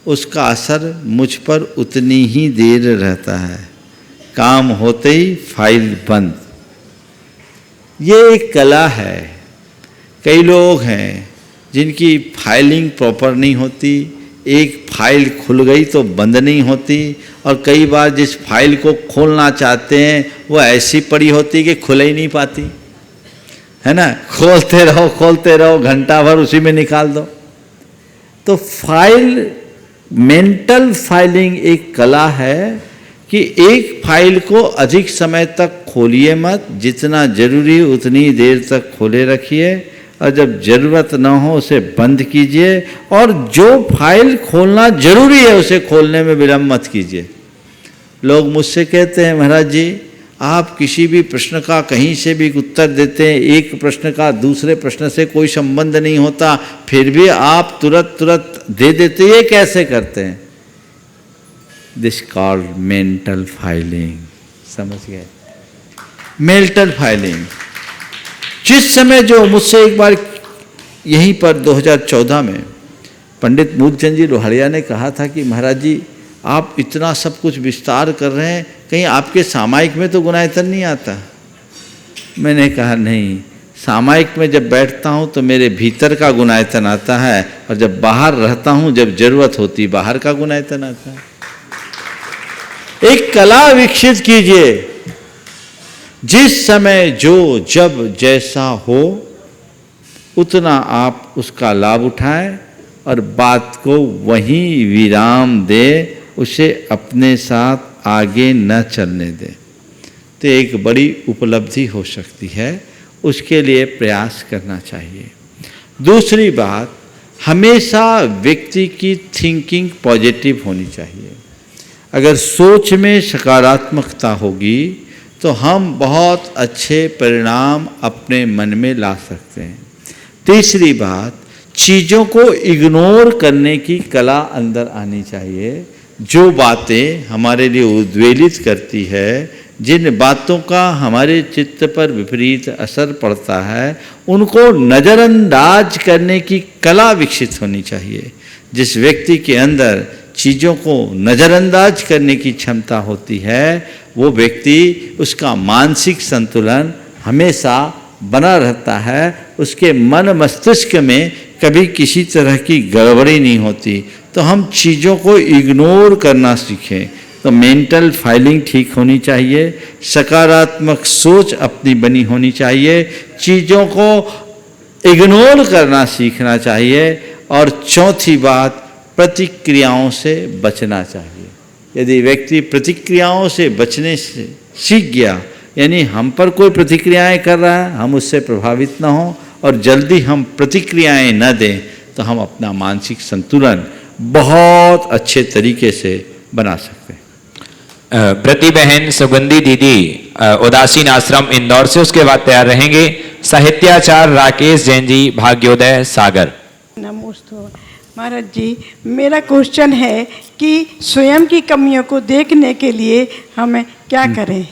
उसका असर मुझ पर उतनी ही देर रहता है। काम होते ही फाइल बंद। ये एक कला है। कई लोग हैं जिनकी फाइलिंग प्रॉपर नहीं होती, एक फाइल खुल गई तो बंद नहीं होती, और कई बार जिस फाइल को खोलना चाहते हैं वो ऐसी पड़ी होती कि खुल ही नहीं पाती, है ना। खोलते रहो घंटा भर उसी में निकाल दो। तो फाइल, मेंटल फाइलिंग एक कला है कि एक फाइल को अधिक समय तक खोलिए मत, जितना जरूरी उतनी देर तक खोले रखिए, और जब जरूरत ना हो उसे बंद कीजिए, और जो फाइल खोलना जरूरी है उसे खोलने में विलम्ब मत कीजिए। लोग मुझसे कहते हैं, महाराज जी आप किसी भी प्रश्न का कहीं से भी उत्तर देते हैं, एक प्रश्न का दूसरे प्रश्न से कोई संबंध नहीं होता, फिर भी आप तुरंत दे देते, ये कैसे करते हैं? This called mental filing. समझ गए? Mental filing. जिस समय जो मुझसे एक बार यहीं पर 2014 में पंडित मूलचंद जी लोहाड़िया ने कहा था कि महाराज जी आप इतना सब कुछ विस्तार कर रहे हैं, कहीं आपके सामायिक में तो गुणायतन नहीं आता? मैंने कहा नहीं, सामायिक में जब बैठता हूँ तो मेरे भीतर का गुणायतन आता है, और जब बाहर रहता हूँ, जब जरूरत होती बाहर का गुणायतन आता है। एक कला विकसित कीजिए, जिस समय जो जब जैसा हो उतना आप उसका लाभ उठाएं और बात को वहीं विराम दे, उसे अपने साथ आगे न चलने दें, तो एक बड़ी उपलब्धि हो सकती है। उसके लिए प्रयास करना चाहिए। दूसरी बात, हमेशा व्यक्ति की थिंकिंग पॉजिटिव होनी चाहिए। अगर सोच में सकारात्मकता होगी तो हम बहुत अच्छे परिणाम अपने मन में ला सकते हैं। तीसरी बात, चीज़ों को इग्नोर करने की कला अंदर आनी चाहिए। जो बातें हमारे लिए उद्वेलित करती है, जिन बातों का हमारे चित्त पर विपरीत असर पड़ता है, उनको नज़रअंदाज करने की कला विकसित होनी चाहिए। जिस व्यक्ति के अंदर चीज़ों को नज़रअंदाज करने की क्षमता होती है, वो व्यक्ति, उसका मानसिक संतुलन हमेशा बना रहता है, उसके मन मस्तिष्क में कभी किसी तरह की गड़बड़ी नहीं होती। तो हम चीज़ों को इग्नोर करना सीखें। तो मेंटल फाइलिंग ठीक होनी चाहिए, सकारात्मक सोच अपनी बनी होनी चाहिए, चीज़ों को इग्नोर करना सीखना चाहिए, और चौथी बात, प्रतिक्रियाओं से बचना चाहिए। यदि व्यक्ति प्रतिक्रियाओं से बचने से सीख गया, यानी हम पर कोई प्रतिक्रियाएं कर रहा है, हम उससे प्रभावित ना हों और जल्दी हम प्रतिक्रियाएं न दें, तो हम अपना मानसिक संतुलन बहुत अच्छे तरीके से बना सकते हैं। प्रति बहन सुगंधी दीदी उदासीन आश्रम इंदौर से, उसके बाद तैयार रहेंगे साहित्याचार्य राकेश जैन जी भाग्योदय सागर। नमस्ते महाराज जी, मेरा क्वेश्चन है कि स्वयं की कमियों को देखने के लिए हमें क्या करें?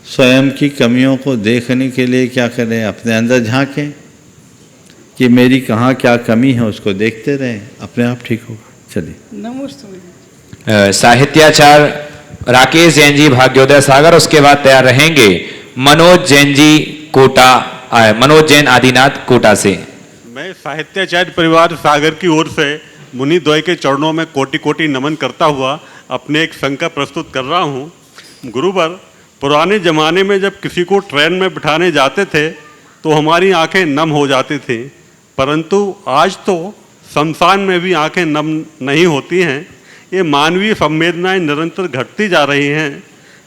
स्वयं की कमियों को देखने के लिए क्या करें? अपने अंदर झांकें कि मेरी कहाँ क्या कमी है, उसको देखते रहें, अपने आप ठीक होगा। चलिए। नमस्ते। साहित्याचार्य राकेश जैन जी भाग्योदय सागर, उसके बाद तैयार रहेंगे मनोज जैन जी कोटा, मनोज जैन आदिनाथ कोटा से। मैं साहित्याचार्य परिवार सागर की ओर से मुनि द्वय के चरणों में कोटि कोटि नमन करता हुआ अपने एक शंका प्रस्तुत कर रहा हूँ। गुरुवर, पुराने ज़माने में जब किसी को ट्रेन में बिठाने जाते थे तो हमारी आंखें नम हो जाती थी, परंतु आज तो शमशान में भी आंखें नम नहीं होती हैं। ये मानवीय संवेदनाएं निरंतर घटती जा रही हैं।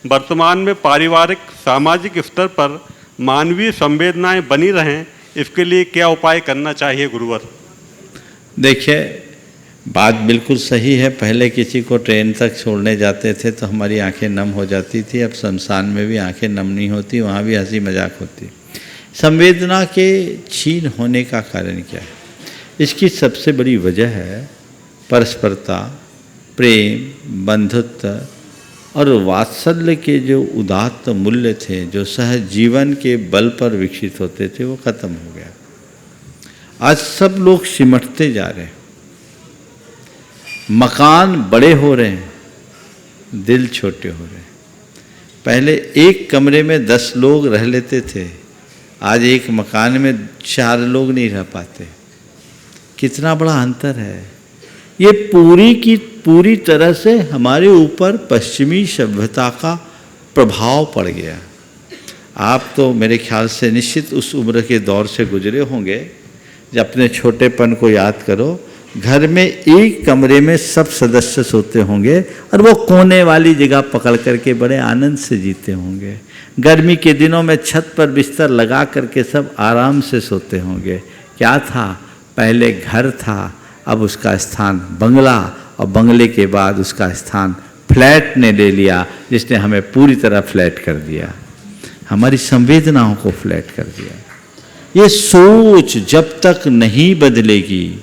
वर्तमान में पारिवारिक सामाजिक स्तर पर मानवीय संवेदनाएं बनी रहें, इसके लिए क्या उपाय करना चाहिए गुरुवर? देखिए, बात बिल्कुल सही है। पहले किसी को ट्रेन तक छोड़ने जाते थे तो हमारी आंखें नम हो जाती थी, अब शमशान में भी आंखें नम नहीं होती, वहाँ भी हंसी मजाक होती। संवेदना के छीन होने का कारण क्या है? इसकी सबसे बड़ी वजह है परस्परता, प्रेम, बंधुत्व और वात्सल्य के जो उदात्त मूल्य थे, जो सहज जीवन के बल पर विकसित होते थे, वो खत्म हो गया। आज सब लोग सिमटते जा रहे हैं, मकान बड़े हो रहे हैं, दिल छोटे हो रहे हैं। पहले एक कमरे में 10 लोग रह लेते थे, आज एक मकान में 4 लोग नहीं रह पाते। कितना बड़ा अंतर है! ये पूरी की पूरी तरह से हमारे ऊपर पश्चिमी सभ्यता का प्रभाव पड़ गया। आप तो मेरे ख्याल से निश्चित उस उम्र के दौर से गुजरे होंगे जब अपने छोटेपन को याद करो, घर में एक कमरे में सब सदस्य सोते होंगे और वो कोने वाली जगह पकड़ करके बड़े आनंद से जीते होंगे। गर्मी के दिनों में छत पर बिस्तर लगा करके सब आराम से सोते होंगे। क्या था? पहले घर था, अब उसका स्थान बंगला, और बंगले के बाद उसका स्थान फ्लैट ने ले लिया, जिसने हमें पूरी तरह फ्लैट कर दिया, हमारी संवेदनाओं को फ्लैट कर दिया। ये सोच जब तक नहीं बदलेगी,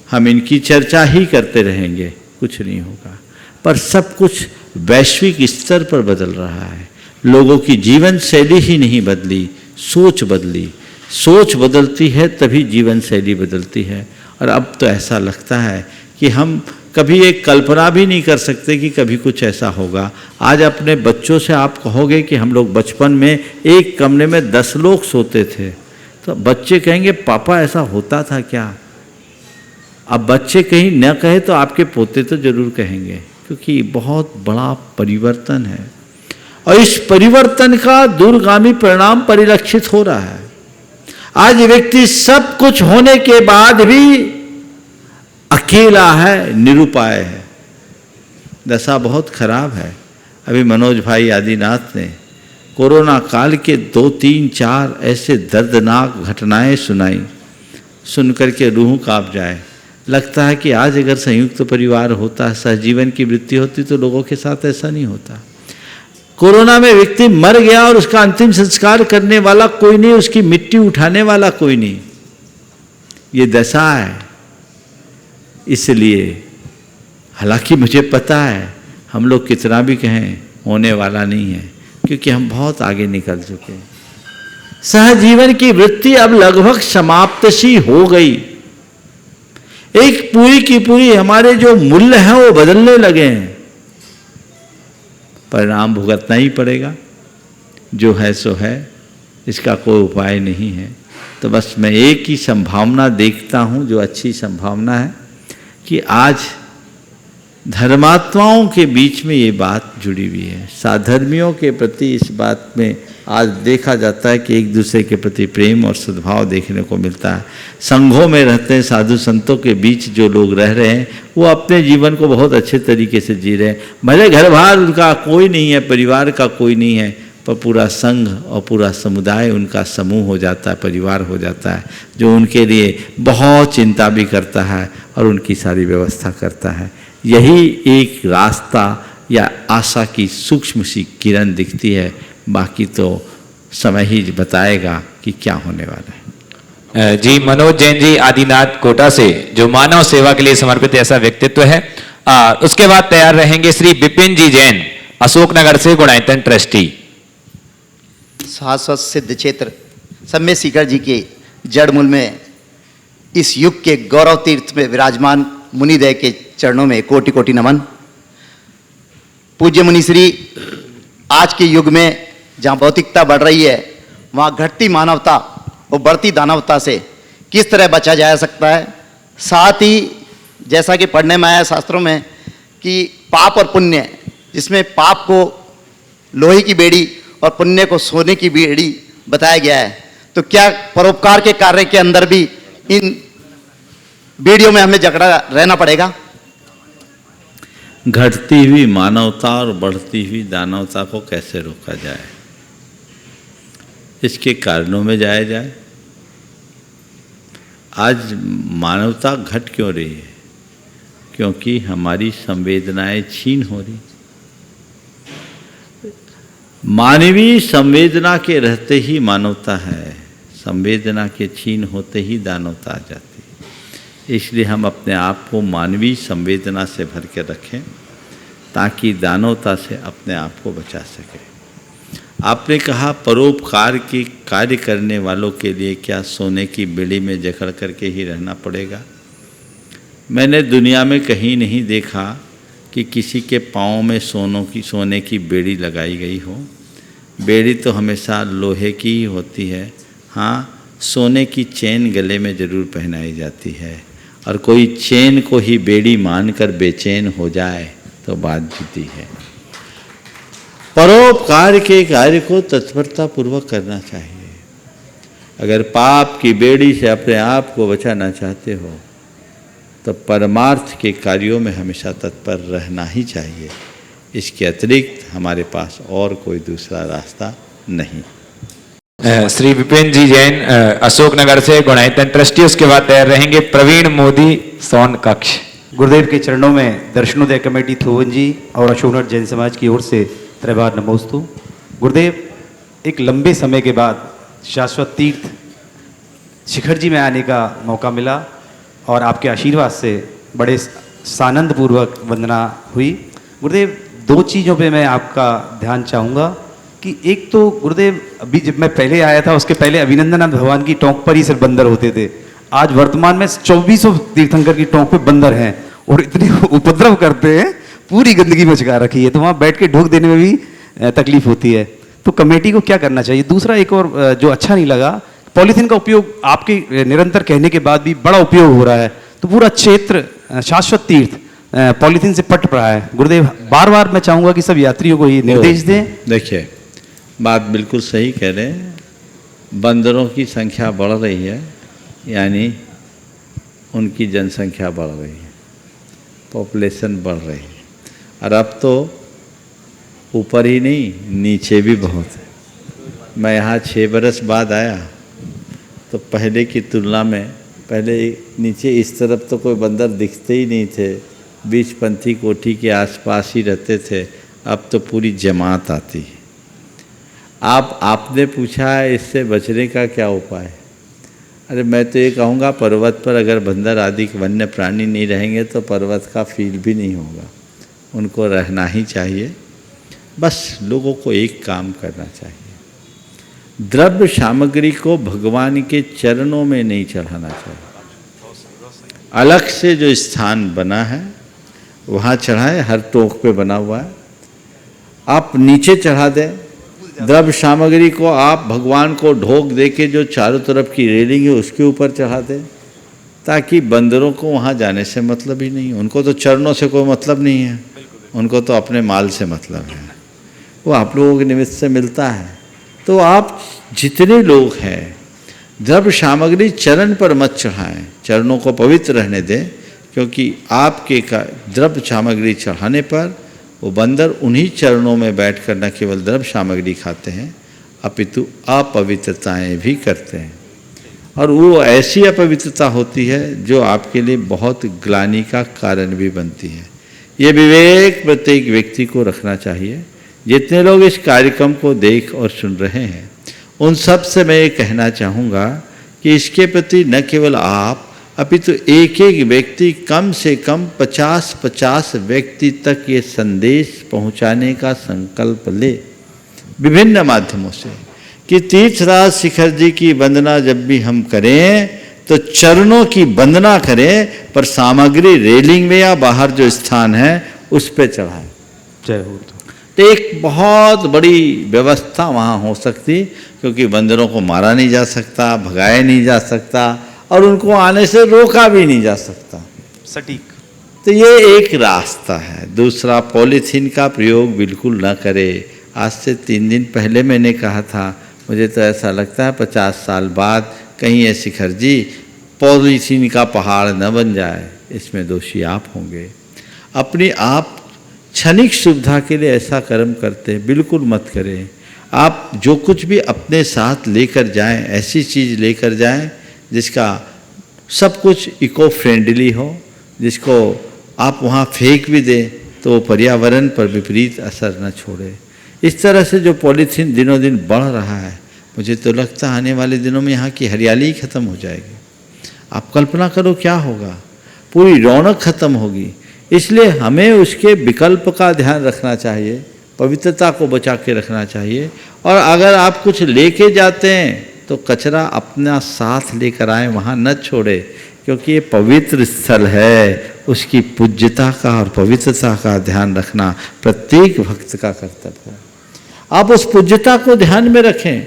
हम इनकी चर्चा ही करते रहेंगे, कुछ नहीं होगा। पर सब कुछ वैश्विक स्तर पर बदल रहा है, लोगों की जीवन शैली ही नहीं बदली, सोच बदली। सोच बदलती है तभी जीवन शैली बदलती है। और अब तो ऐसा लगता है कि हम कभी एक कल्पना भी नहीं कर सकते कि कभी कुछ ऐसा होगा। आज अपने बच्चों से आप कहोगे कि हम लोग बचपन में एक कमरे में 10 लोग सोते थे, तो बच्चे कहेंगे पापा ऐसा होता था क्या? अब बच्चे कहीं न कहे तो आपके पोते तो जरूर कहेंगे, क्योंकि बहुत बड़ा परिवर्तन है और इस परिवर्तन का दूरगामी परिणाम परिलक्षित हो रहा है। आज व्यक्ति सब कुछ होने के बाद भी अकेला है, निरुपाय है, दशा बहुत खराब है। अभी मनोज भाई आदिनाथ ने कोरोना काल के 2, 3, 4 ऐसे दर्दनाक घटनाएं सुनाई, सुनकर के रूह कांप जाए। लगता है कि आज अगर संयुक्त परिवार होता, सहजीवन की वृत्ति होती, तो लोगों के साथ ऐसा नहीं होता। कोरोना में व्यक्ति मर गया और उसका अंतिम संस्कार करने वाला कोई नहीं, उसकी मिट्टी उठाने वाला कोई नहीं। ये दशा है। इसलिए हालांकि मुझे पता है हम लोग कितना भी कहें होने वाला नहीं है, क्योंकि हम बहुत आगे निकल चुके हैं। सहजीवन की वृत्ति अब लगभग समाप्त सी हो गई। एक पूरी की पूरी हमारे जो मूल्य हैं वो बदलने लगे हैं। परिणाम भुगतना ही पड़ेगा, जो है सो है, इसका कोई उपाय नहीं है। तो बस मैं एक ही संभावना देखता हूँ, जो अच्छी संभावना है, कि आज धर्मात्माओं के बीच में ये बात जुड़ी हुई है। साधर्मियों के प्रति इस बात में आज देखा जाता है कि एक दूसरे के प्रति प्रेम और सद्भाव देखने को मिलता है। संघों में रहते हैं, साधु संतों के बीच जो लोग रह रहे हैं, वो अपने जीवन को बहुत अच्छे तरीके से जी रहे हैं। भले घर बार उनका कोई नहीं है, परिवार का कोई नहीं है, पर पूरा संघ और पूरा समुदाय उनका समूह हो जाता है, परिवार हो जाता है, जो उनके लिए बहुत चिंता भी करता है और उनकी सारी व्यवस्था करता है। यही एक रास्ता या आशा की सूक्ष्म सी किरण दिखती है। बाकी तो समय ही बताएगा कि क्या होने वाला है। जी, मनोज जैन जी आदिनाथ कोटा से, जो मानव सेवा के लिए समर्पित ऐसा व्यक्तित्व है। उसके बाद तैयार रहेंगे श्री विपिन जी जैन, अशोकनगर से, गुणायतन ट्रस्टी। शाश्वत सिद्ध क्षेत्र सम्य सीकर जी के जड़मूल में इस युग के गौरव तीर्थ में विराजमान मुनिदय के चरणों में कोटि कोटि नमन। पूज्य मुनिश्री, आज के युग में जहाँ भौतिकता बढ़ रही है, वहाँ घटती मानवता और बढ़ती दानवता से किस तरह बचा जा सकता है। साथ ही जैसा कि पढ़ने में आया शास्त्रों में कि पाप और पुण्य, जिसमें पाप को लोहे की बेड़ी और पुण्य को सोने की बेड़ी बताया गया है, तो क्या परोपकार के कार्य के अंदर भी इन बेड़ियों में हमें जकड़ा रहना पड़ेगा? घटती हुई मानवता और बढ़ती हुई दानवता को कैसे रोका जाए, इसके कारणों में जाया जाए। आज मानवता घट क्यों रही है? क्योंकि हमारी संवेदनाएं छीन हो रही। मानवीय संवेदना के रहते ही मानवता है, संवेदना के छीन होते ही दानवता आ जाती है। इसलिए हम अपने आप को मानवीय संवेदना से भर के रखें, ताकि दानवता से अपने आप को बचा सके। आपने कहा परोपकार के कार्य करने वालों के लिए क्या सोने की बेड़ी में जकड़ करके ही रहना पड़ेगा? मैंने दुनिया में कहीं नहीं देखा कि किसी के पाँव में सोने की बेड़ी लगाई गई हो। बेड़ी तो हमेशा लोहे की ही होती है। हाँ, सोने की चेन गले में ज़रूर पहनाई जाती है, और कोई चेन को ही बेड़ी मानकर बेचैन हो जाए तो बात जुती है। परोपकार के कार्य को तत्परता पूर्वक करना चाहिए। अगर पाप की बेड़ी से अपने आप को बचाना चाहते हो, तो परमार्थ के कार्यों में हमेशा तत्पर रहना ही चाहिए। इसके अतिरिक्त हमारे पास और कोई दूसरा रास्ता नहीं। श्री विपिन जी जैन, अशोकनगर से, गुणायतन ट्रस्टी। उसके बाद तैयार रहेंगे प्रवीण मोदी, सोन कक्ष। गुरुदेव के चरणों में दर्शनोदय कमेटी थोवन जी और अशोकनगर जैन समाज की ओर से त्रैवार नमोस्तु। गुरुदेव, एक लंबे समय के बाद शाश्वत तीर्थ शिखर जी में आने का मौका मिला और आपके आशीर्वाद से बड़े सानंद पूर्वक वंदना हुई। गुरुदेव, दो चीज़ों पे मैं आपका ध्यान चाहूँगा कि एक तो गुरुदेव, अभी जब मैं पहले आया था उसके पहले अभिनंदन भगवान की टोंक पर ही सिर्फ बंदर होते थे। आज वर्तमान में 2400 तीर्थंकर की टोंक पे बंदर हैं और इतने उपद्रव करते हैं, पूरी गंदगी मचका रखी है, तो वहाँ बैठ के ढोक देने में भी तकलीफ होती है। तो कमेटी को क्या करना चाहिए? दूसरा एक और जो अच्छा नहीं लगा, पॉलीथीन का उपयोग आपके निरंतर कहने के बाद भी बड़ा उपयोग हो रहा है, तो पूरा क्षेत्र शाश्वत तीर्थ पॉलीथीन से पट रहा है। गुरुदेव, बार बार मैं चाहूँगा कि सब यात्रियों को ये निर्देश दें। देखिए, बात बिल्कुल सही कह रहे हैं। बंदरों की संख्या बढ़ रही है, यानी उनकी जनसंख्या बढ़ रही है, पॉपुलेशन बढ़ रही है, और अब तो ऊपर ही नहीं नीचे भी बहुत है। मैं यहाँ 6 बरस बाद आया तो पहले की तुलना में पहले नीचे इस तरफ तो कोई बंदर दिखते ही नहीं थे, बीचपंथी कोठी के आसपास ही रहते थे, अब तो पूरी जमात आती है। आपने पूछा है इससे बचने का क्या उपाय? अरे मैं तो ये कहूँगा, पर्वत पर अगर बंदर आदि वन्य प्राणी नहीं रहेंगे तो पर्वत का फील भी नहीं होगा, उनको रहना ही चाहिए। बस लोगों को एक काम करना चाहिए, द्रव्य सामग्री को भगवान के चरणों में नहीं चढ़ाना चाहिए। अलग से जो स्थान बना है वहाँ चढ़ाए, हर टोक पे बना हुआ है, आप नीचे चढ़ा दें। द्रव्य सामग्री को आप भगवान को ढोक दे के जो चारों तरफ की रेलिंग है उसके ऊपर चढ़ा दें, ताकि बंदरों को वहाँ जाने से मतलब ही नहीं, उनको तो चरणों से कोई मतलब नहीं है, उनको तो अपने माल से मतलब है, वो आप लोगों के निमित्त से मिलता है। तो आप जितने लोग हैं, द्रव्य सामग्री चरण पर मत चढ़ाएं, चरणों को पवित्र रहने दें, क्योंकि आपके का द्रव्य सामग्री चढ़ाने पर वो बंदर उन्हीं चरणों में बैठकर न केवल द्रव्य सामग्री खाते हैं अपितु अपवित्रताएं भी करते हैं, और वो ऐसी अपवित्रता होती है जो आपके लिए बहुत ग्लानि का कारण भी बनती है। ये विवेक प्रत्येक व्यक्ति को रखना चाहिए। जितने लोग इस कार्यक्रम को देख और सुन रहे हैं उन सब से मैं ये कहना चाहूँगा कि इसके प्रति न केवल आप अपितु एक एक व्यक्ति, कम से कम 50-50 व्यक्ति तक ये संदेश पहुंचाने का संकल्प ले विभिन्न माध्यमों से, कि तीर्थराज शिखर जी की वंदना जब भी हम करें तो चरणों की वंदना करें, पर सामग्री रेलिंग में या बाहर जो स्थान है उस पर चढ़ाएं। जय हो। तो एक बहुत बड़ी व्यवस्था वहाँ हो सकती, क्योंकि बंदरों को मारा नहीं जा सकता, भगाया नहीं जा सकता, और उनको आने से रोका भी नहीं जा सकता। सटीक। तो ये एक रास्ता है। दूसरा, पॉलीथीन का प्रयोग बिल्कुल न करे। आज से 3 दिन पहले मैंने कहा था, मुझे तो ऐसा लगता है 50 साल बाद कहीं ये शिखर जी पॉलीथीन का पहाड़ न बन जाए, इसमें दोषी आप होंगे। अपनी आप क्षणिक सुविधा के लिए ऐसा कर्म करते हैं, बिल्कुल मत करें। आप जो कुछ भी अपने साथ लेकर जाएं, ऐसी चीज़ लेकर जाएं जिसका सब कुछ इको फ्रेंडली हो, जिसको आप वहाँ फेंक भी दें तो वो पर्यावरण पर विपरीत असर न छोड़े। इस तरह से जो पॉलीथीन दिनों दिन बढ़ रहा है, मुझे तो लगता है आने वाले दिनों में यहाँ की हरियाली ही खत्म हो जाएगी। आप कल्पना करो क्या होगा, पूरी रौनक खत्म होगी। इसलिए हमें उसके विकल्प का ध्यान रखना चाहिए, पवित्रता को बचा के रखना चाहिए। और अगर आप कुछ लेके जाते हैं तो कचरा अपना साथ लेकर आए, वहाँ न छोड़े, क्योंकि ये पवित्र स्थल है। उसकी पूज्यता का और पवित्रता का ध्यान रखना प्रत्येक भक्त का कर्तव्य है। आप उस पूज्यता को ध्यान में रखें।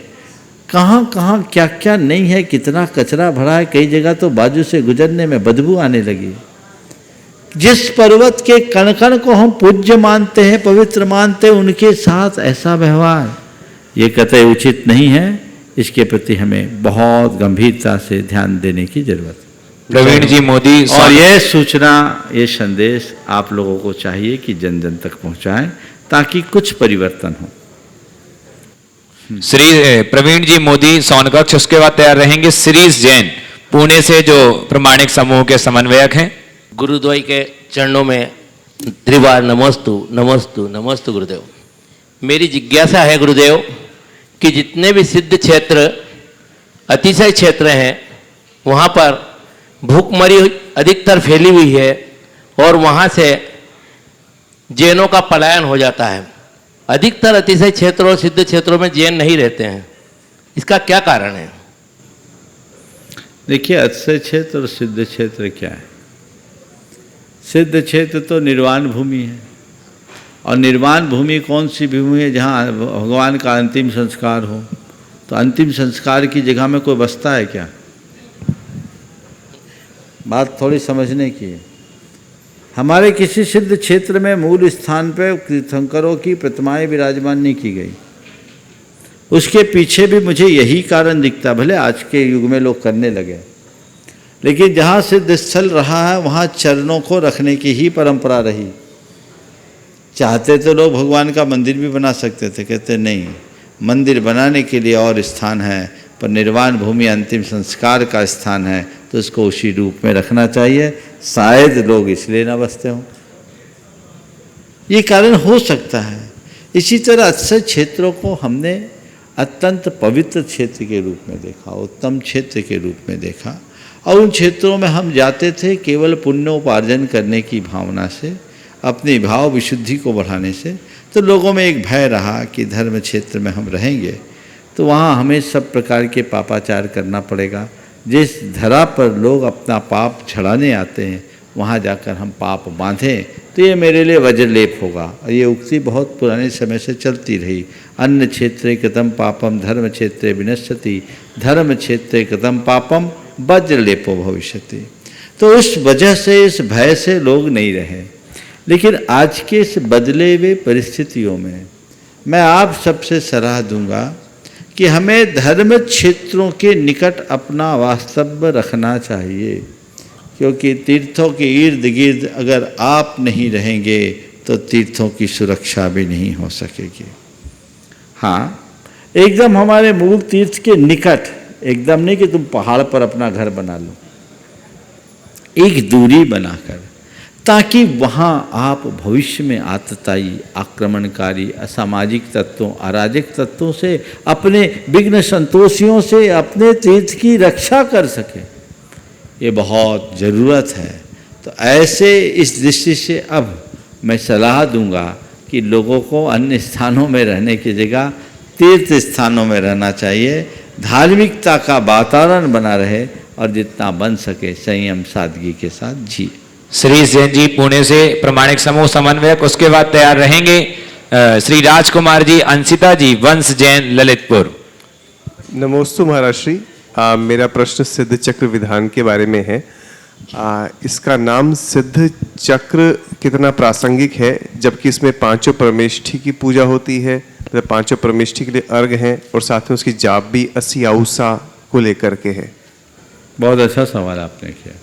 कहाँ कहाँ क्या क्या नहीं है, कितना कचरा भरा है। कई जगह तो बाजू से गुजरने में बदबू आने लगी। जिस पर्वत के कण कण को हम पूज्य मानते हैं, पवित्र मानते हैं, उनके साथ ऐसा व्यवहार ये कतई उचित नहीं है। इसके प्रति हमें बहुत गंभीरता से ध्यान देने की जरूरत है। प्रवीण जी मोदी, और ये सूचना, ये संदेश आप लोगों को चाहिए कि जन जन तक पहुंचाएं, ताकि कुछ परिवर्तन हो। श्री प्रवीण जी मोदी सोनकक्ष, उसके बाद तैयार रहेंगे श्रीज जैन पुणे से, जो प्रमाणिक समूह के समन्वयक हैं। गुरुद्वय के चरणों में त्रिवार नमोस्तु नमोस्तु नमोस्तु गुरुदेव। मेरी जिज्ञासा है गुरुदेव कि जितने भी सिद्ध क्षेत्र अतिशय क्षेत्र हैं वहाँ पर भूखमरी अधिकतर फैली हुई है और वहाँ से जैनों का पलायन हो जाता है। अधिकतर अतिशय क्षेत्रों और सिद्ध क्षेत्रों में जैन नहीं रहते हैं, इसका क्या कारण है? देखिए, अतिशय क्षेत्र और सिद्ध क्षेत्र क्या है? सिद्ध क्षेत्र तो निर्वाण भूमि है, और निर्वाण भूमि कौन सी भूमि है? जहाँ भगवान का अंतिम संस्कार हो। तो अंतिम संस्कार की जगह में कोई बसता है क्या? बात थोड़ी समझने की है। हमारे किसी सिद्ध क्षेत्र में मूल स्थान पर तीर्थंकरों की प्रतिमाएं विराजमान नहीं की गई। उसके पीछे भी मुझे यही कारण दिखता, भले आज के युग में लोग करने लगे, लेकिन जहाँ सिद्ध स्थल रहा है वहाँ चरणों को रखने की ही परंपरा रही। चाहते तो लोग भगवान का मंदिर भी बना सकते थे, कहते नहीं, मंदिर बनाने के लिए और स्थान है, पर निर्वाण भूमि अंतिम संस्कार का स्थान है, तो उसको उसी रूप में रखना चाहिए। शायद लोग इसलिए न बसते हों, ये कारण हो सकता है। इसी तरह अतिशय क्षेत्रों को हमने अत्यंत पवित्र क्षेत्र के रूप में देखा, उत्तम क्षेत्र के रूप में देखा, और उन क्षेत्रों में हम जाते थे केवल पुण्योपार्जन करने की भावना से, अपनी भाव विशुद्धि को बढ़ाने से। तो लोगों में एक भय रहा कि धर्म क्षेत्र में हम रहेंगे तो वहाँ हमें सब प्रकार के पापाचार करना पड़ेगा। जिस धरा पर लोग अपना पाप छड़ाने आते हैं वहाँ जाकर हम पाप बांधें तो ये मेरे लिए वज्रलेप होगा। और ये उक्ति बहुत पुराने समय से चलती रही, अन्य क्षेत्रे कृतं पापम धर्म क्षेत्रे विनश्यति, धर्म क्षेत्रे कृतं पापम वज्रलेपो भविष्यति। तो उस वजह से, इस भय से लोग नहीं रहे। लेकिन आज के इस बदले हुए परिस्थितियों में मैं आप सबसे सलाह दूंगा कि हमें धर्म क्षेत्रों के निकट अपना वास्तव्य रखना चाहिए, क्योंकि तीर्थों के इर्द गिर्द अगर आप नहीं रहेंगे तो तीर्थों की सुरक्षा भी नहीं हो सकेगी। हाँ, एकदम हमारे मूल तीर्थ के निकट, एकदम नहीं कि तुम पहाड़ पर अपना घर बना लो, एक दूरी बनाकर, ताकि वहाँ आप भविष्य में आतताई, आक्रमणकारी, असामाजिक तत्वों, अराजक तत्वों से, अपने विघ्न संतोषियों से अपने तीर्थ की रक्षा कर सके। ये बहुत ज़रूरत है। तो ऐसे इस दृष्टि से अब मैं सलाह दूंगा कि लोगों को अन्य स्थानों में रहने की जगह तीर्थ स्थानों में रहना चाहिए, धार्मिकता का वातावरण बना रहे और जितना बन सके संयम सादगी के साथ जी। श्री जैन जी पुणे से प्रमाणिक समूह समन्वयक, उसके बाद तैयार रहेंगे श्री राजकुमार जी, अंशिता जी, वंश जैन, ललितपुर। नमोस्तु महाराज श्री। मेरा प्रश्न सिद्ध चक्र विधान के बारे में है। इसका नाम सिद्ध चक्र कितना प्रासंगिक है, जबकि इसमें पांचों परमेष्ठी की पूजा होती है, मतलब पांचों परमेष्ठी के लिए अर्घ हैं और साथ में उसकी जाप भी 80 आउसा को लेकर के है। बहुत अच्छा सवाल आपने किया।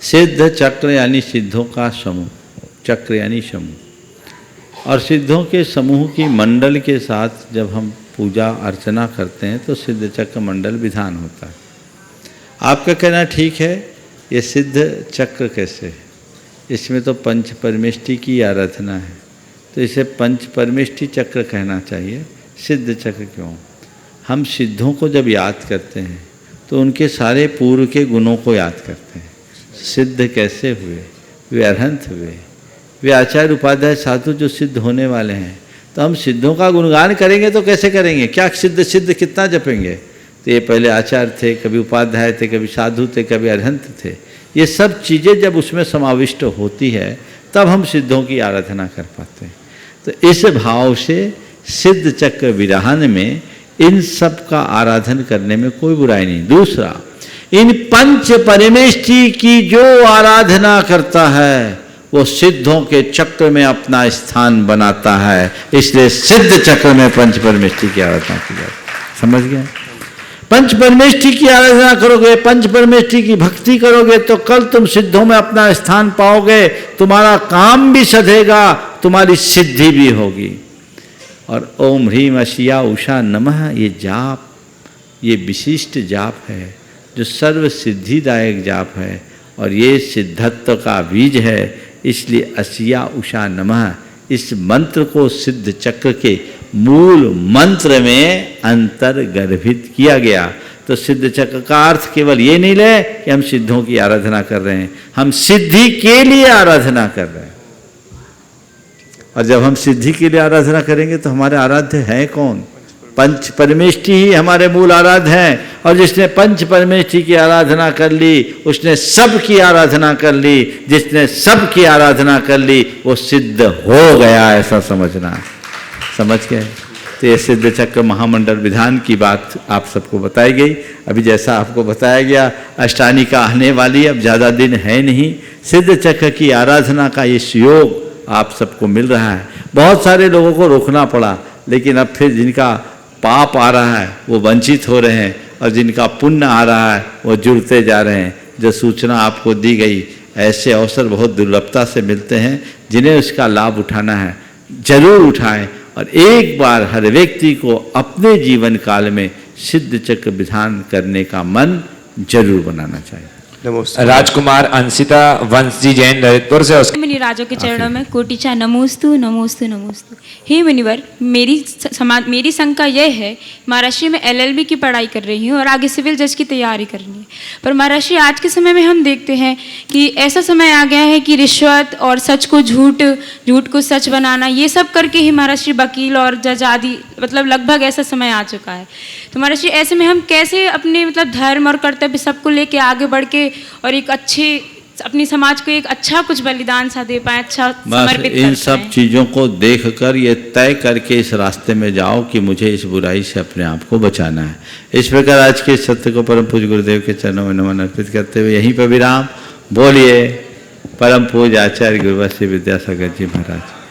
सिद्ध चक्र यानी सिद्धों का समूह, चक्र यानी समूह, और सिद्धों के समूह की मंडल के साथ जब हम पूजा अर्चना करते हैं तो सिद्ध चक्र मंडल विधान होता है। आपका कहना ठीक है। ये सिद्ध चक्र कैसे है? इसमें तो पंच परमेष्ठी की आराधना है, तो इसे पंच परमेष्ठी चक्र कहना चाहिए, सिद्ध चक्र क्यों? हम सिद्धों को जब याद करते हैं तो उनके सारे पूर्व के गुणों को याद करते हैं। सिद्ध कैसे हुए? वे अरहंत हुए, वे आचार्य उपाध्याय साधु जो सिद्ध होने वाले हैं। तो हम सिद्धों का गुणगान करेंगे तो कैसे करेंगे? क्या सिद्ध सिद्ध कितना जपेंगे? तो ये पहले आचार्य थे, कभी उपाध्याय थे, कभी साधु थे, कभी अरहंत थे। ये सब चीज़ें जब उसमें समाविष्ट होती है तब हम सिद्धों की आराधना कर पाते हैं। तो इस भाव से सिद्ध चक्र विधान में इन सब का आराधन करने में कोई बुराई नहीं। दूसरा, इन पंच परमेष्ठी की जो आराधना करता है वो सिद्धों के चक्र में अपना स्थान बनाता है, इसलिए सिद्ध चक्र में पंच परमेष्ठी की आराधना की जाती है। समझ गए? पंच परमेष्ठी की आराधना करोगे, पंच परमेष्ठी की भक्ति करोगे तो कल तुम सिद्धों में अपना स्थान पाओगे, तुम्हारा काम भी सधेगा, तुम्हारी सिद्धि भी होगी। और ओम ह्रीम अशिया उषा नमः, ये जाप, ये विशिष्ट जाप है जो सर्व सिद्धिदायक जाप है। और ये सिद्धत्व का बीज है, इसलिए असिया उषा नमः इस मंत्र को सिद्ध चक्र के मूल मंत्र में अंतर्गर्भित किया गया। तो सिद्ध चक्र का अर्थ केवल ये नहीं ले कि हम सिद्धों की आराधना कर रहे हैं, हम सिद्धि के लिए आराधना कर रहे हैं। और जब हम सिद्धि के लिए आराधना करेंगे तो हमारे आराध्य हैं कौन? पंच परमेष्टि ही हमारे मूल आराध्य हैं। और जिसने पंच परमेष्टि की आराधना कर ली उसने सब की आराधना कर ली, जिसने सब की आराधना कर ली वो सिद्ध हो गया, ऐसा समझना। समझ गए? तो ये सिद्ध चक्र महामंडल विधान की बात आप सबको बताई गई। अभी जैसा आपको बताया गया अष्टानिका आने वाली, अब ज़्यादा दिन है नहीं। सिद्ध चक्र की आराधना का ये योग आप सबको मिल रहा है। बहुत सारे लोगों को रोकना पड़ा, लेकिन अब फिर जिनका पाप आ रहा है वो वंचित हो रहे हैं, और जिनका पुण्य आ रहा है वो जुड़ते जा रहे हैं। जो सूचना आपको दी गई, ऐसे अवसर बहुत दुर्लभता से मिलते हैं। जिन्हें उसका लाभ उठाना है जरूर उठाएं, और एक बार हर व्यक्ति को अपने जीवन काल में सिद्ध चक्र विधान करने का मन जरूर बनाना चाहिए। राजकुमार अंशिता वंश जी जैन ललितपुर से। मुनि राजों के चरणों में कोटिचा नमोस्तु नमोस्तु नमोस्तु। हे मुनिवर, मेरी शंका यह है, महाराष्ट्र में LLB की पढ़ाई कर रही हूँ और आगे सिविल जज की तैयारी करनी है। पर महाराष्ट्र आज के समय में हम देखते हैं कि ऐसा समय आ गया है कि रिश्वत और सच को झूठ, झूठ को सच बनाना, ये सब करके ही महाराष्ट्र वकील और जज आदि मतलब लगभग ऐसा समय आ चुका है। तो महाराष्ट्र ऐसे में हम कैसे अपने मतलब धर्म और कर्तव्य सबको लेके आगे बढ़ के और एक अच्छे अपनी समाज को एक अच्छा कुछ बलिदान सा दे पाए, अच्छा समर्पित इन सब चीज़ों को देखकर ये तय करके इस रास्ते में जाओ कि मुझे इस बुराई से अपने आप को बचाना है। इस प्रकार आज के सत्य को परम पूज्य गुरुदेव के चरणों में नमन अर्पित करते हुए यहीं पर विराम। बोलिए परम पूज्य आचार्य गुरुवर श्री विद्यासागर जी महाराज।